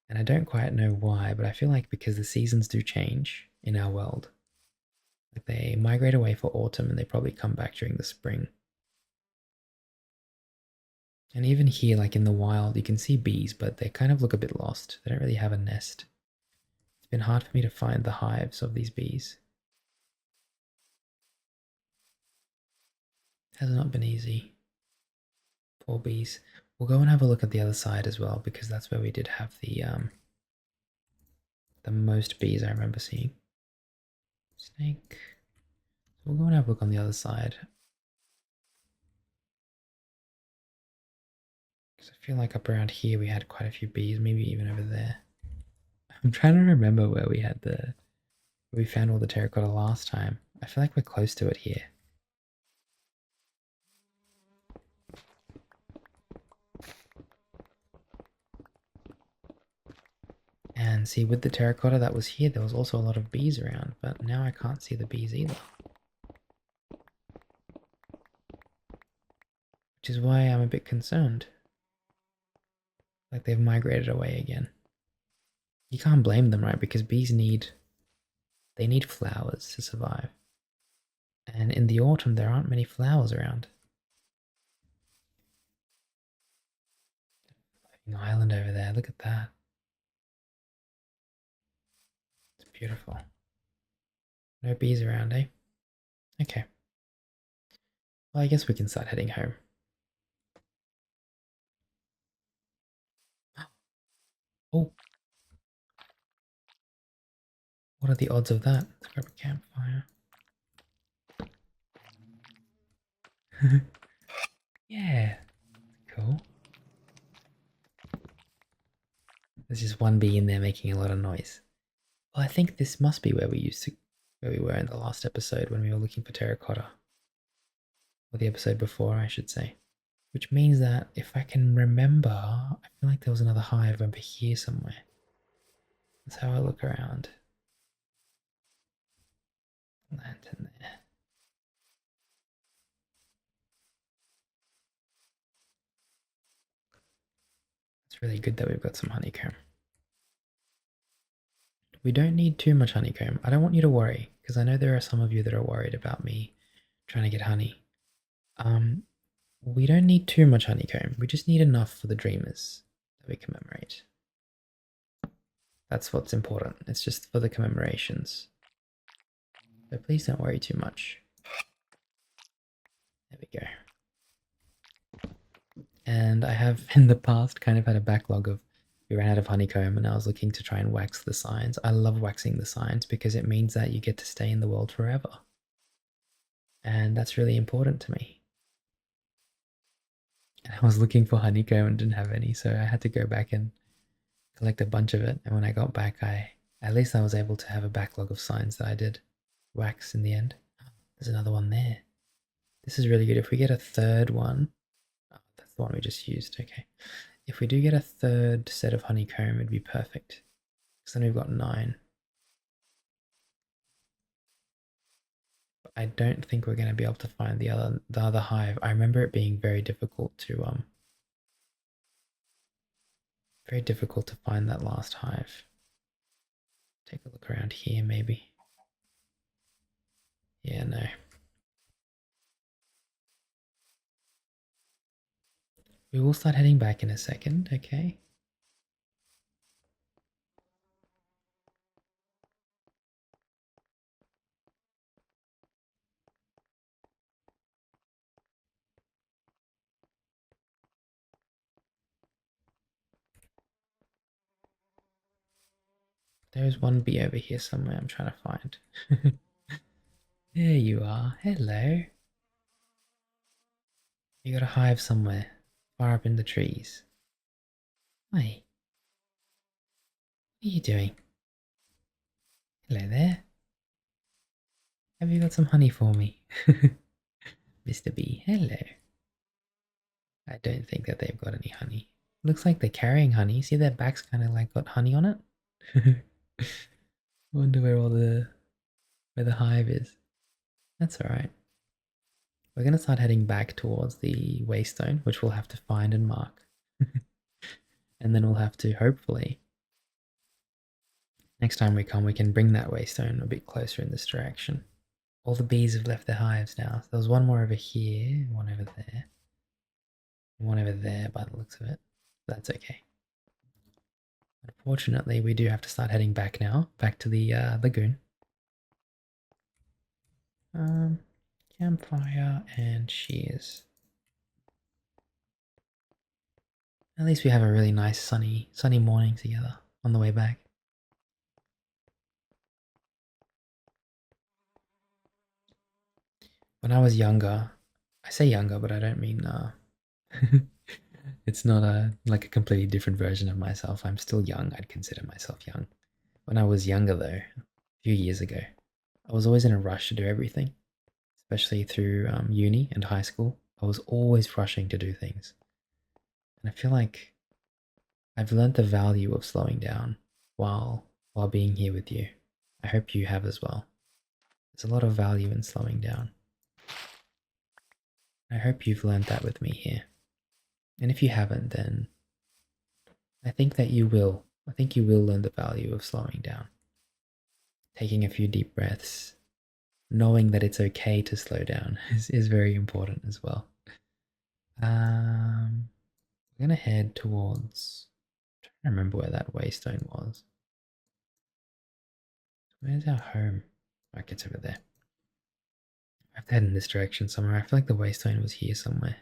And I don't quite know why, but I feel like because the seasons do change in our world. Like they migrate away for autumn and they probably come back during the spring. And even here, like in the wild, you can see bees, but they kind of look a bit lost. They don't really have a nest. It's been hard for me to find the hives of these bees. It has not been easy. Poor bees. We'll go and have a look at the other side as well, because that's where we did have the most bees I remember seeing. Snake. So we'll go and have a look on the other side. Because I feel like up around here we had quite a few bees, maybe even over there. I'm trying to remember where we found all the terracotta last time. I feel like we're close to it here. And see, with the terracotta that was here, there was also a lot of bees around, but now I can't see the bees either. Which is why I'm a bit concerned. Like they've migrated away again. You can't blame them, right? Because bees need flowers to survive. And in the autumn, there aren't many flowers around. Floating island over there, look at that. It's beautiful. No bees around, eh? Okay. Well, I guess we can start heading home. Oh, what are the odds of that? Let's grab a campfire. Yeah, cool. There's just one bee in there making a lot of noise. Well, I think this must be where where we were in the last episode when we were looking for terracotta. Or the episode before, I should say. Which means that if I can remember, I feel like there was another hive over here somewhere. That's how I look around. Lantern there. It's really good that we've got some honeycomb. We don't need too much honeycomb. I don't want you to worry, because I know there are some of you that are worried about me trying to get honey. We don't need too much honeycomb. We just need enough for the dreamers that we commemorate. That's what's important. It's just for the commemorations. So please don't worry too much. There we go. And I have in the past kind of had a backlog of we ran out of honeycomb and I was looking to try and wax the signs. I love waxing the signs because it means that you get to stay in the world forever. And that's really important to me. And I was looking for honeycomb and didn't have any, so I had to go back and collect a bunch of it. And when I got back, at least I was able to have a backlog of signs that I did wax in the end. There's another one there. This is really good. If we get a third one, oh, that's the one we just used. Okay. If we do get a third set of honeycomb, it'd be perfect. Because then we've got 9. But I don't think we're going to be able to find the other hive. I remember it being very difficult to find that last hive. Take a look around here, maybe. Yeah, no. We will start heading back in a second, okay? There's one bee over here somewhere I'm trying to find. There you are. Hello. You got a hive somewhere, far up in the trees. Hi. What are you doing? Hello there. Have you got some honey for me? Mr. Bee, hello. I don't think that they've got any honey. Looks like they're carrying honey. See their backs kind of like got honey on it? Wonder where the hive is. That's alright. We're gonna start heading back towards the waystone, which we'll have to find and mark. And then we'll have to, hopefully, next time we come, we can bring that waystone a bit closer in this direction. All the bees have left their hives now. So there's one more over here, one over there, one over there by the looks of it. That's okay. Unfortunately, we do have to start heading back now, back to the lagoon. Um, Campfire and shears. At least we have a really nice sunny morning together on the way back. When I was younger, I say younger, but I don't mean it's not like a completely different version of myself. I'm still young. I'd consider myself young. When I was younger though, a few years ago, I was always in a rush to do everything, especially through uni and high school. I was always rushing to do things. And I feel like I've learned the value of slowing down while being here with you. I hope you have as well. There's a lot of value in slowing down. I hope you've learned that with me here. And if you haven't, then I think that you will. I think you will learn the value of slowing down. Taking a few deep breaths, knowing that it's okay to slow down is very important as well. We're gonna head towards. I'm trying to remember where that waystone was. Where's our home? Okay, it's over there. I have to head in this direction somewhere. I feel like the waystone was here somewhere.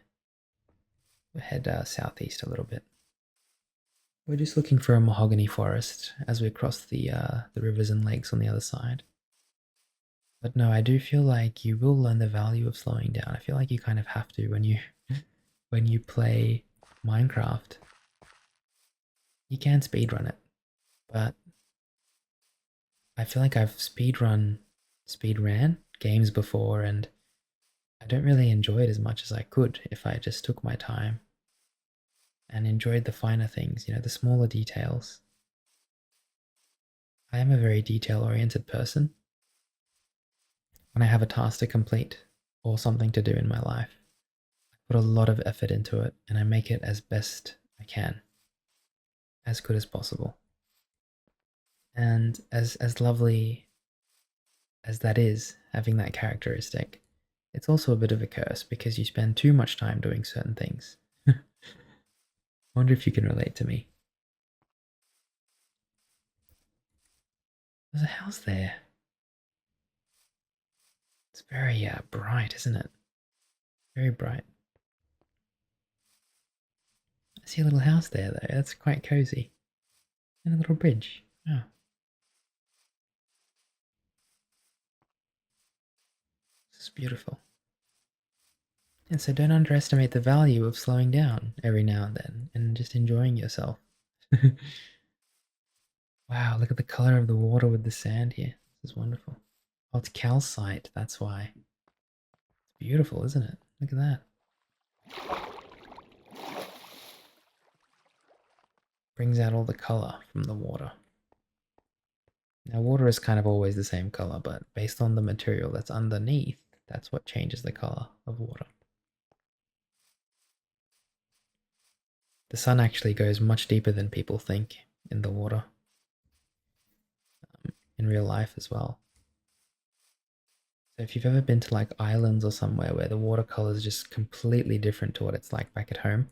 We'll head southeast a little bit. We're just looking for a mahogany forest as we cross the rivers and lakes on the other side. But no, I do feel like you will learn the value of slowing down. I feel like you kind of have to when you play Minecraft. You can speedrun it, but I feel like I've speedran games before and I don't really enjoy it as much as I could if I just took my time and enjoyed the finer things, the smaller details. I am a very detail-oriented person. When I have a task to complete or something to do in my life, I put a lot of effort into it and I make it as best I can, as good as possible. And as lovely as that is, having that characteristic, it's also a bit of a curse because you spend too much time doing certain things. I wonder if you can relate to me. There's a house there. It's very bright, isn't it? Very bright. I see a little house there, though. That's quite cozy. And a little bridge. Oh, this is beautiful. And so don't underestimate the value of slowing down every now and then and just enjoying yourself. Wow, look at the color of the water with the sand here. This is wonderful. Oh, it's calcite, that's why. It's beautiful, isn't it? Look at that. Brings out all the color from the water. Now, water is kind of always the same color, but based on the material that's underneath, that's what changes the color of water. The sun actually goes much deeper than people think in the water, in real life as well. So if you've ever been to like islands or somewhere where the watercolor is just completely different to what it's like back at home,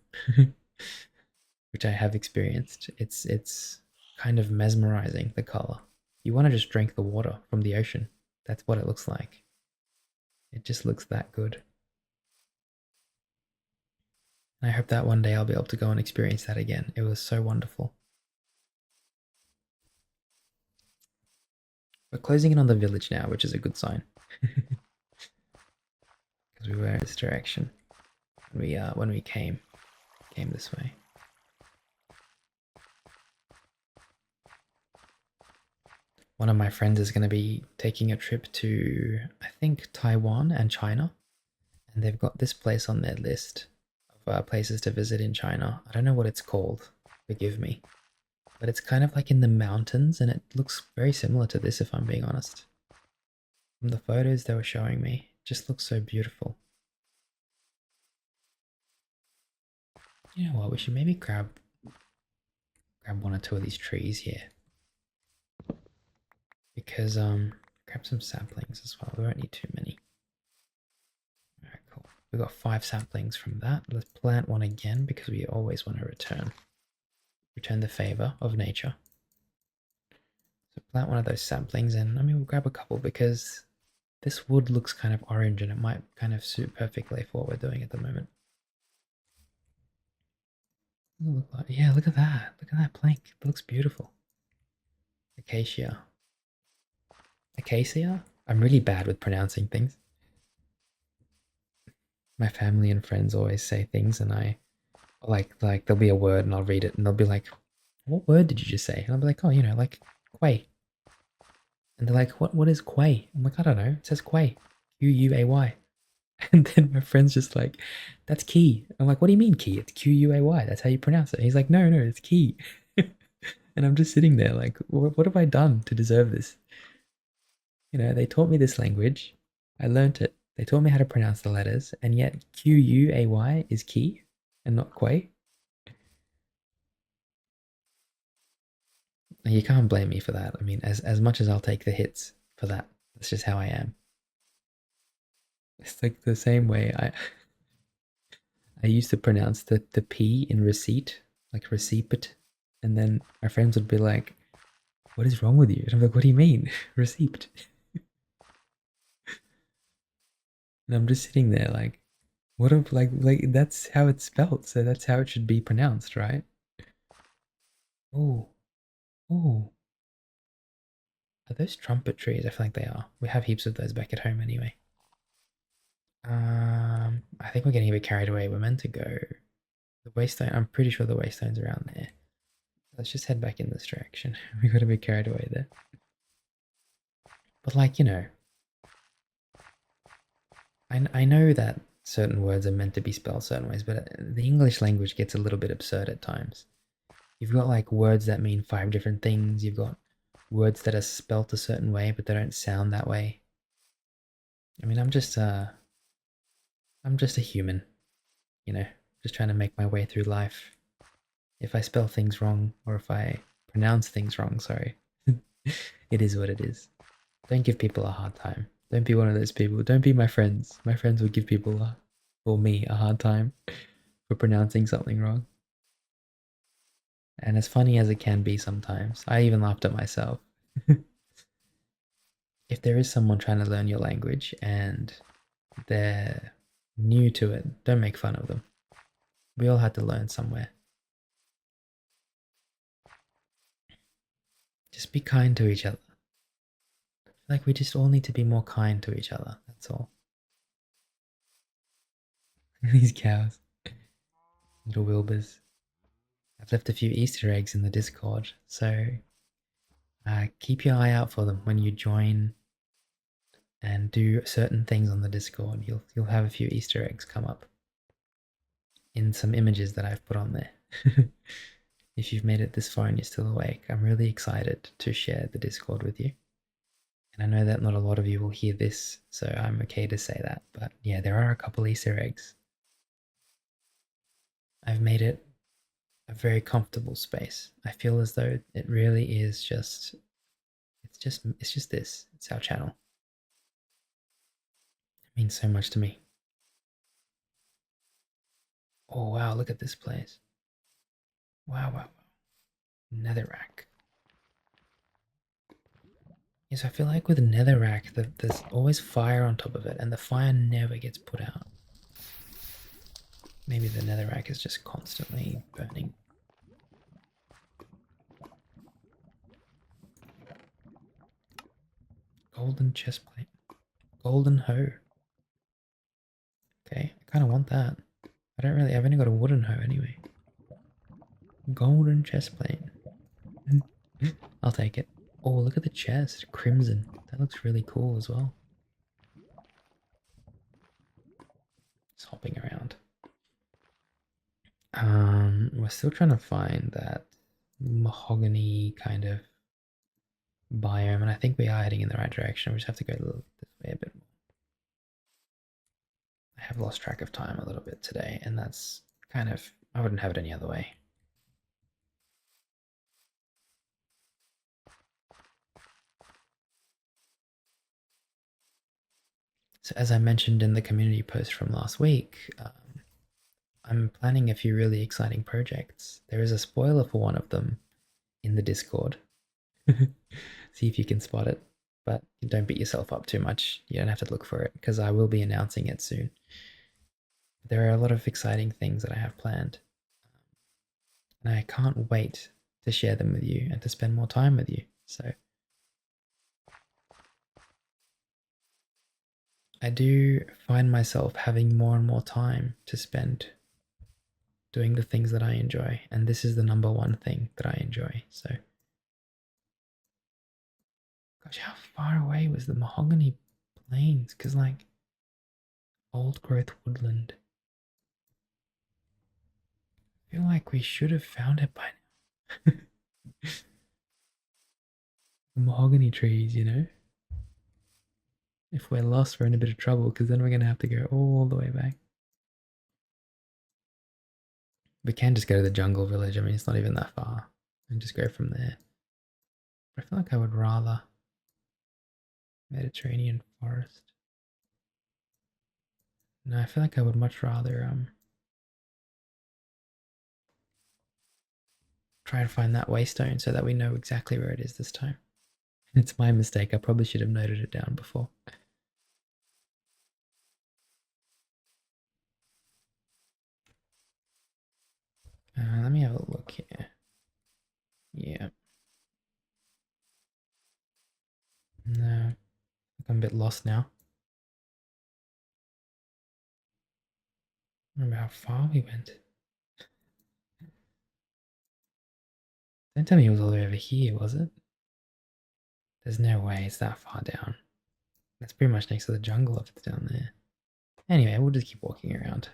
which I have experienced, it's kind of mesmerizing, the color. You want to just drink the water from the ocean. That's what it looks like. It just looks that good. And I hope that one day I'll be able to go and experience that again. It was so wonderful. We're closing in on the village now, which is a good sign. Because we were in this direction when we came this way. One of my friends is going to be taking a trip to, I think, Taiwan and China, and they've got this place on their list of places to visit in China. I don't know what it's called, forgive me, but it's kind of like in the mountains, and it looks very similar to this, if I'm being honest. From the photos they were showing me, it just looks so beautiful. You know what? We should maybe grab one or two of these trees here, because grab some saplings as well. We won't need too many. All right, cool. We got 5 saplings from that. Let's plant one again because we always want to return the favor of nature. So plant one of those saplings, and I mean we'll grab a couple because this wood looks kind of orange and it might kind of suit perfectly for what we're doing at the moment. Yeah, look at that. Look at that plank. It looks beautiful. Acacia. Acacia? I'm really bad with pronouncing things. My family and friends always say things and I like there'll be a word and I'll read it and they'll be like, "What word did you just say?" And I'll be like, "Oh, like quay." And they're like, "What is quay?" I'm like, "I don't know. It says quay. Quay." And then my friend's just like, "That's key." I'm like, "What do you mean key? It's Quay. That's how you pronounce it." And he's like, "No, no, it's key." And I'm just sitting there like, what have I done to deserve this? They taught me this language. I learnt it. They taught me how to pronounce the letters, and yet Quay is key and not quay. You can't blame me for that. I mean, as much as I'll take the hits for that, that's just how I am. It's like the same way I used to pronounce the P in receipt, like receipt, and then my friends would be like, "What is wrong with you?" And I'm like, "What do you mean, receipt?" And I'm just sitting there like, what if like that's how it's spelled, so that's how it should be pronounced, right? Oh, oh, are those trumpet trees? I feel like they are. We have heaps of those back at home anyway. I think we're getting a bit carried away. We're meant to go the waystone. I'm pretty sure the waystone's around there. Let's just head back in this direction. We got a bit carried away there. But I know that certain words are meant to be spelled certain ways, but the English language gets a little bit absurd at times. You've got like words that mean 5 different things. You've got words that are spelt a certain way, but they don't sound that way. I mean, I'm just a human, you know, just trying to make my way through life. If I spell things wrong, or if I pronounce things wrong, sorry, it is what it is. Don't give people a hard time. Don't be one of those people. Don't be my friends. My friends will give people, or me, a hard time for pronouncing something wrong. And as funny as it can be sometimes, I even laughed at myself. If there is someone trying to learn your language and they're new to it, don't make fun of them. We all had to learn somewhere. Just be kind to each other. Like we just all need to be more kind to each other. That's all. These cows, little Wilburs. I've left a few Easter eggs in the Discord, so keep your eye out for them when you join and do certain things on the Discord. You'll have a few Easter eggs come up in some images that I've put on there. If you've made it this far and you're still awake, I'm really excited to share the Discord with you. And I know that not a lot of you will hear this, so I'm okay to say that. But yeah, there are a couple Easter eggs. I've made it a very comfortable space. I feel as though it really is it's just this. It's our channel. It means so much to me. Oh wow, look at this place. Wow, wow, wow. Netherrack. Yes, I feel like with netherrack that there's always fire on top of it and the fire never gets put out. Maybe the netherrack is just constantly burning. Golden chestplate. Golden hoe. Okay, I kind of want that. I've only got a wooden hoe anyway. Golden chestplate. I'll take it. Oh, look at the chest. Crimson. That looks really cool as well. Just hopping around. We're still trying to find that mahogany kind of biome, and I think we are heading in the right direction. We just have to go this way a bit more. I have lost track of time a little bit today, and that's kind of, I wouldn't have it any other way. So as I mentioned in the community post from last week, I'm planning a few really exciting projects. There is a spoiler for one of them in the Discord. See if you can spot it, but don't beat yourself up too much. You don't have to look for it because I will be announcing it soon. There are a lot of exciting things that I have planned, and I can't wait to share them with you and to spend more time with you. So I do find myself having more and more time to spend doing the things that I enjoy, and this is the number one thing that I enjoy. So, gosh, how far away was the mahogany plains? Because, like, old growth woodland. I feel like we should have found it by now. The mahogany trees, you know? If we're lost, we're in a bit of trouble because then we're going to have to go all the way back. We can just go to the jungle village. I mean, it's not even that far. And just go from there. But I feel like I would rather Mediterranean forest. No, I feel like I would much rather try and find that waystone so that we know exactly where it is this time. It's my mistake. I probably should have noted it down before. Let me have a look here. Yeah. No, I'm a bit lost now. I remember how far we went. Don't tell me it was all the way over here, was it? There's no way it's that far down. That's pretty much next to the jungle if it's down there. Anyway, we'll just keep walking around.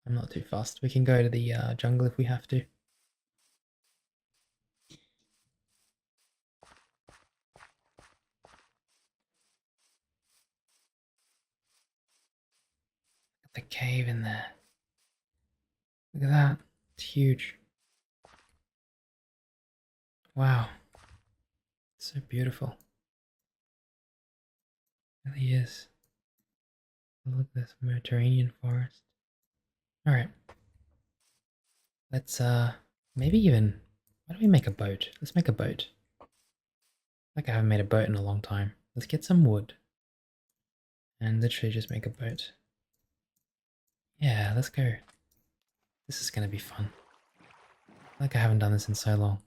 I'm not too fussed. We can go to the jungle if we have to. The cave in there. Look at that. It's huge. Wow. It's so beautiful. It really is. Look at this Mediterranean forest. Alright. Let's maybe even, why don't we make a boat? Let's make a boat. Like I haven't made a boat in a long time. Let's get some wood. And literally just make a boat. Yeah, let's go. This is gonna be fun. Like I haven't done this in so long.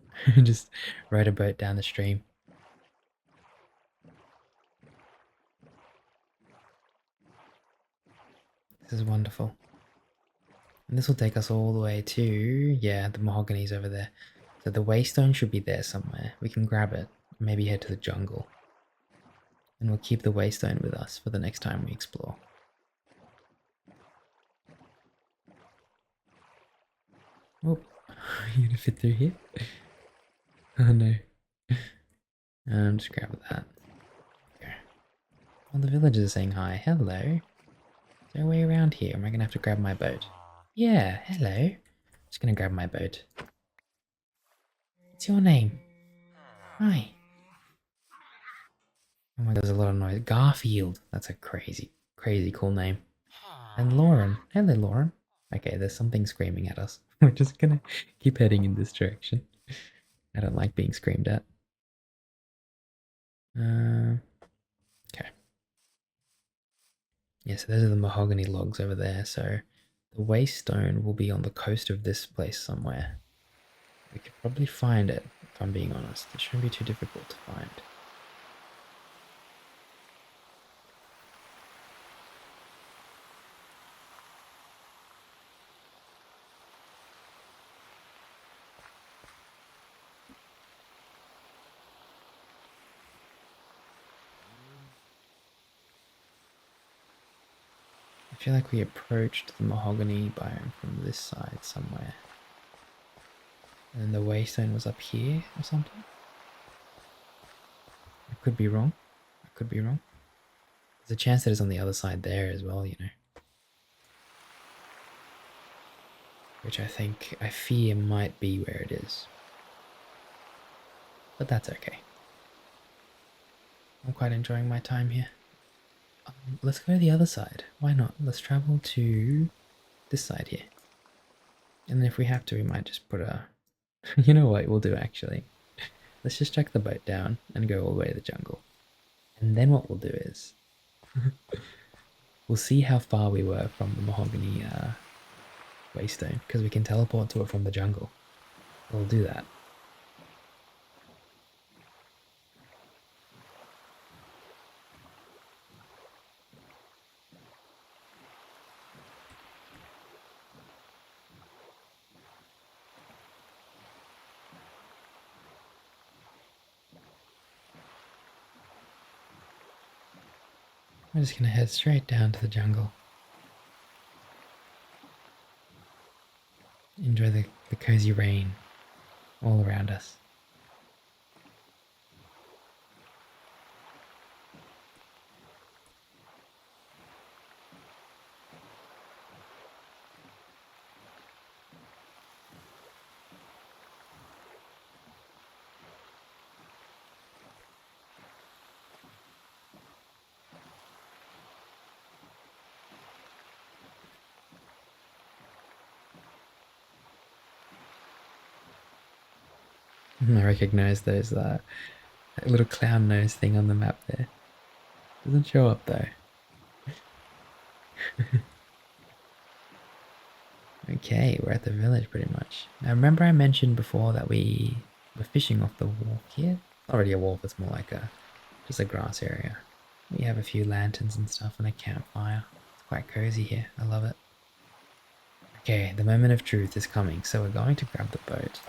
Just rode a boat down the stream. This is wonderful. And this will take us all the way to, yeah, the mahogany's over there. So the waystone should be there somewhere. We can grab it, maybe head to the jungle. And we'll keep the waystone with us for the next time we explore. Oh, you gonna fit through here? Oh no. Just grab that. Okay. Well, the villagers are saying hi. Hello. Is there a way around here? Am I gonna have to grab my boat? Yeah, hello. Just gonna grab my boat. What's your name? Hi. Oh my god, there's a lot of noise. Garfield. That's a crazy, crazy cool name. And Lauren. Hello, Lauren. Okay, there's something screaming at us. We're just gonna keep heading in this direction. I don't like being screamed at. Okay. Yeah, so those are the mahogany logs over there. So the waystone will be on the coast of this place somewhere. We could probably find it, if I'm being honest. It shouldn't be too difficult to find. I feel like we approached the mahogany biome from this side somewhere. And then the waystone was up here or something. I could be wrong. I could be wrong. There's a chance that it's on the other side there as well, you know. Which I fear might be where it is. But that's okay. I'm quite enjoying my time here. Let's go to the other side. Why not? Let's travel to this side here. And then if we have to, we might just put a... You know what we'll do actually? Let's just check the boat down and go all the way to the jungle. And then what we'll do is... we'll see how far we were from the mahogany waystone, because we can teleport to it from the jungle. We'll do that. We're just gonna head straight down to the jungle. Enjoy the cozy rain all around us. I recognize those that little clown nose thing on the map there. Doesn't show up though. Okay, we're at the village pretty much. Now remember I mentioned before that we were fishing off the wharf here? Not really a wharf, it's more like just a grass area. We have a few lanterns and stuff and a campfire. It's quite cozy here, I love it. Okay, the moment of truth is coming, so we're going to grab the boat.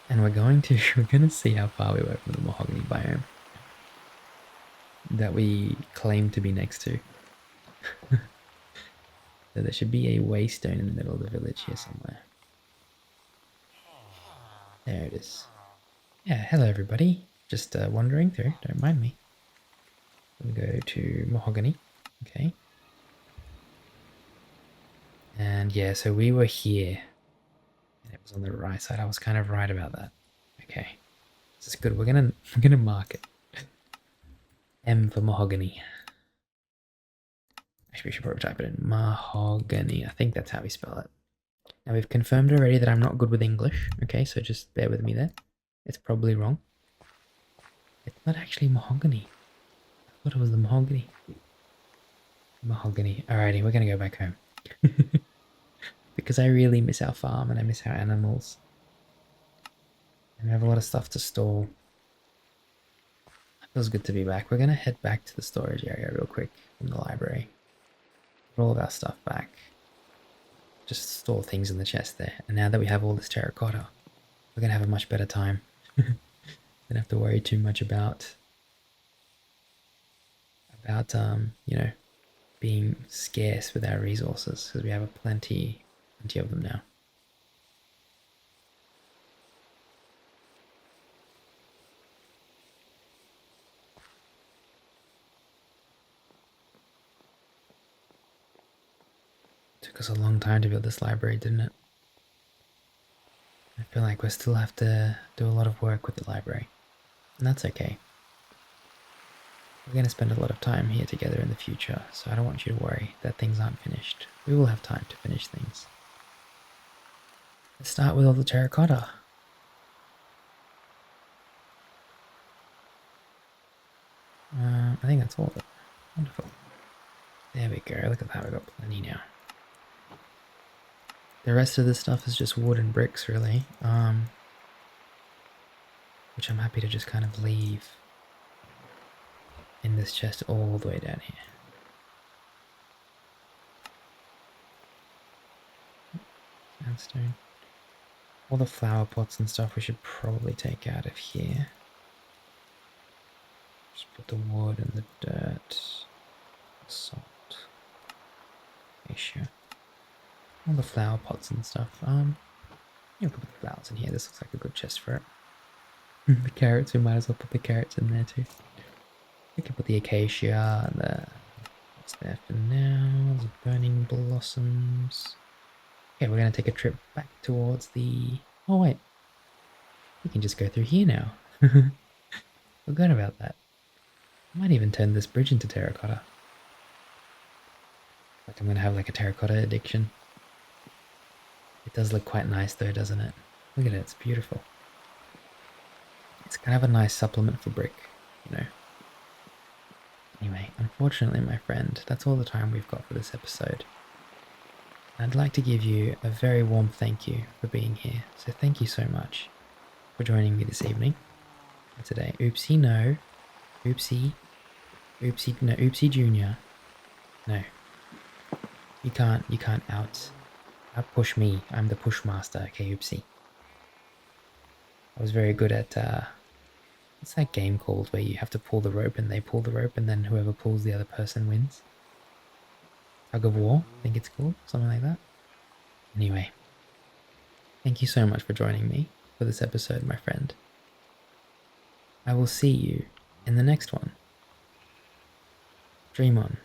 And we're gonna see how far we were from the mahogany biome that we claim to be next to. So there should be a waystone in the middle of the village here somewhere. There it is. Yeah, hello everybody. Just wandering through, don't mind me. We'll go to mahogany. Okay. And yeah, so we were here. And it was on the right side. I was kind of right about that. Okay. This is good. We're gonna mark it. M for mahogany. Actually, we should probably type it in. Mahogany. I think that's how we spell it. Now, we've confirmed already that I'm not good with English. Okay, so just bear with me there. It's probably wrong. It's not actually mahogany. I thought it was the mahogany. Mahogany. Alrighty, we're going to go back home. Because I really miss our farm and I miss our animals. And we have a lot of stuff to store. It feels good to be back. We're going to head back to the storage area real quick from the library. Put all of our stuff back. Just store things in the chest there. And now that we have all this terracotta, we're going to have a much better time. Don't have to worry too much about you know, being scarce with our resources, because we have plenty of them now. Took us a long time to build this library, didn't it? I feel like we still have to do a lot of work with the library, and that's okay. We're going to spend a lot of time here together in the future, so I don't want you to worry that things aren't finished. We will have time to finish things. Let's start with all the terracotta. I think that's all of it. Wonderful. There we go. Look at that. We've got plenty now. The rest of this stuff is just wood and bricks, really. Which I'm happy to just kind of leave in this chest all the way down here. Sandstone. All the flower pots and stuff we should probably take out of here. Just put the wood and the dirt. salt. Okay, sure. All the flower pots and stuff. You can put the flowers in here. This looks like a good chest for it. The carrots, we might as well put the carrots in there too. We can put the acacia and what's there for now? The burning blossoms. Okay, we're gonna take a trip back towards the. Oh wait, we can just go through here now. Forgot about that. I might even turn this bridge into terracotta. Like I'm gonna have like a terracotta addiction. It does look quite nice though, doesn't it? Look at it, it's beautiful. It's kind of a nice supplement for brick, you know. Anyway, unfortunately, my friend, that's all the time we've got for this episode. I'd like to give you a very warm thank you for being here. So thank you so much for joining me this evening. And today, oopsie no, oopsie, oopsie no, oopsie junior. No, you can't out push me. I'm the push master. Okay, oopsie. I was very good at what's that game called where you have to pull the rope and they pull the rope and then whoever pulls the other person wins? Tug of War, I think it's called, something like that. Anyway, thank you so much for joining me for this episode, my friend. I will see you in the next one. Dream on.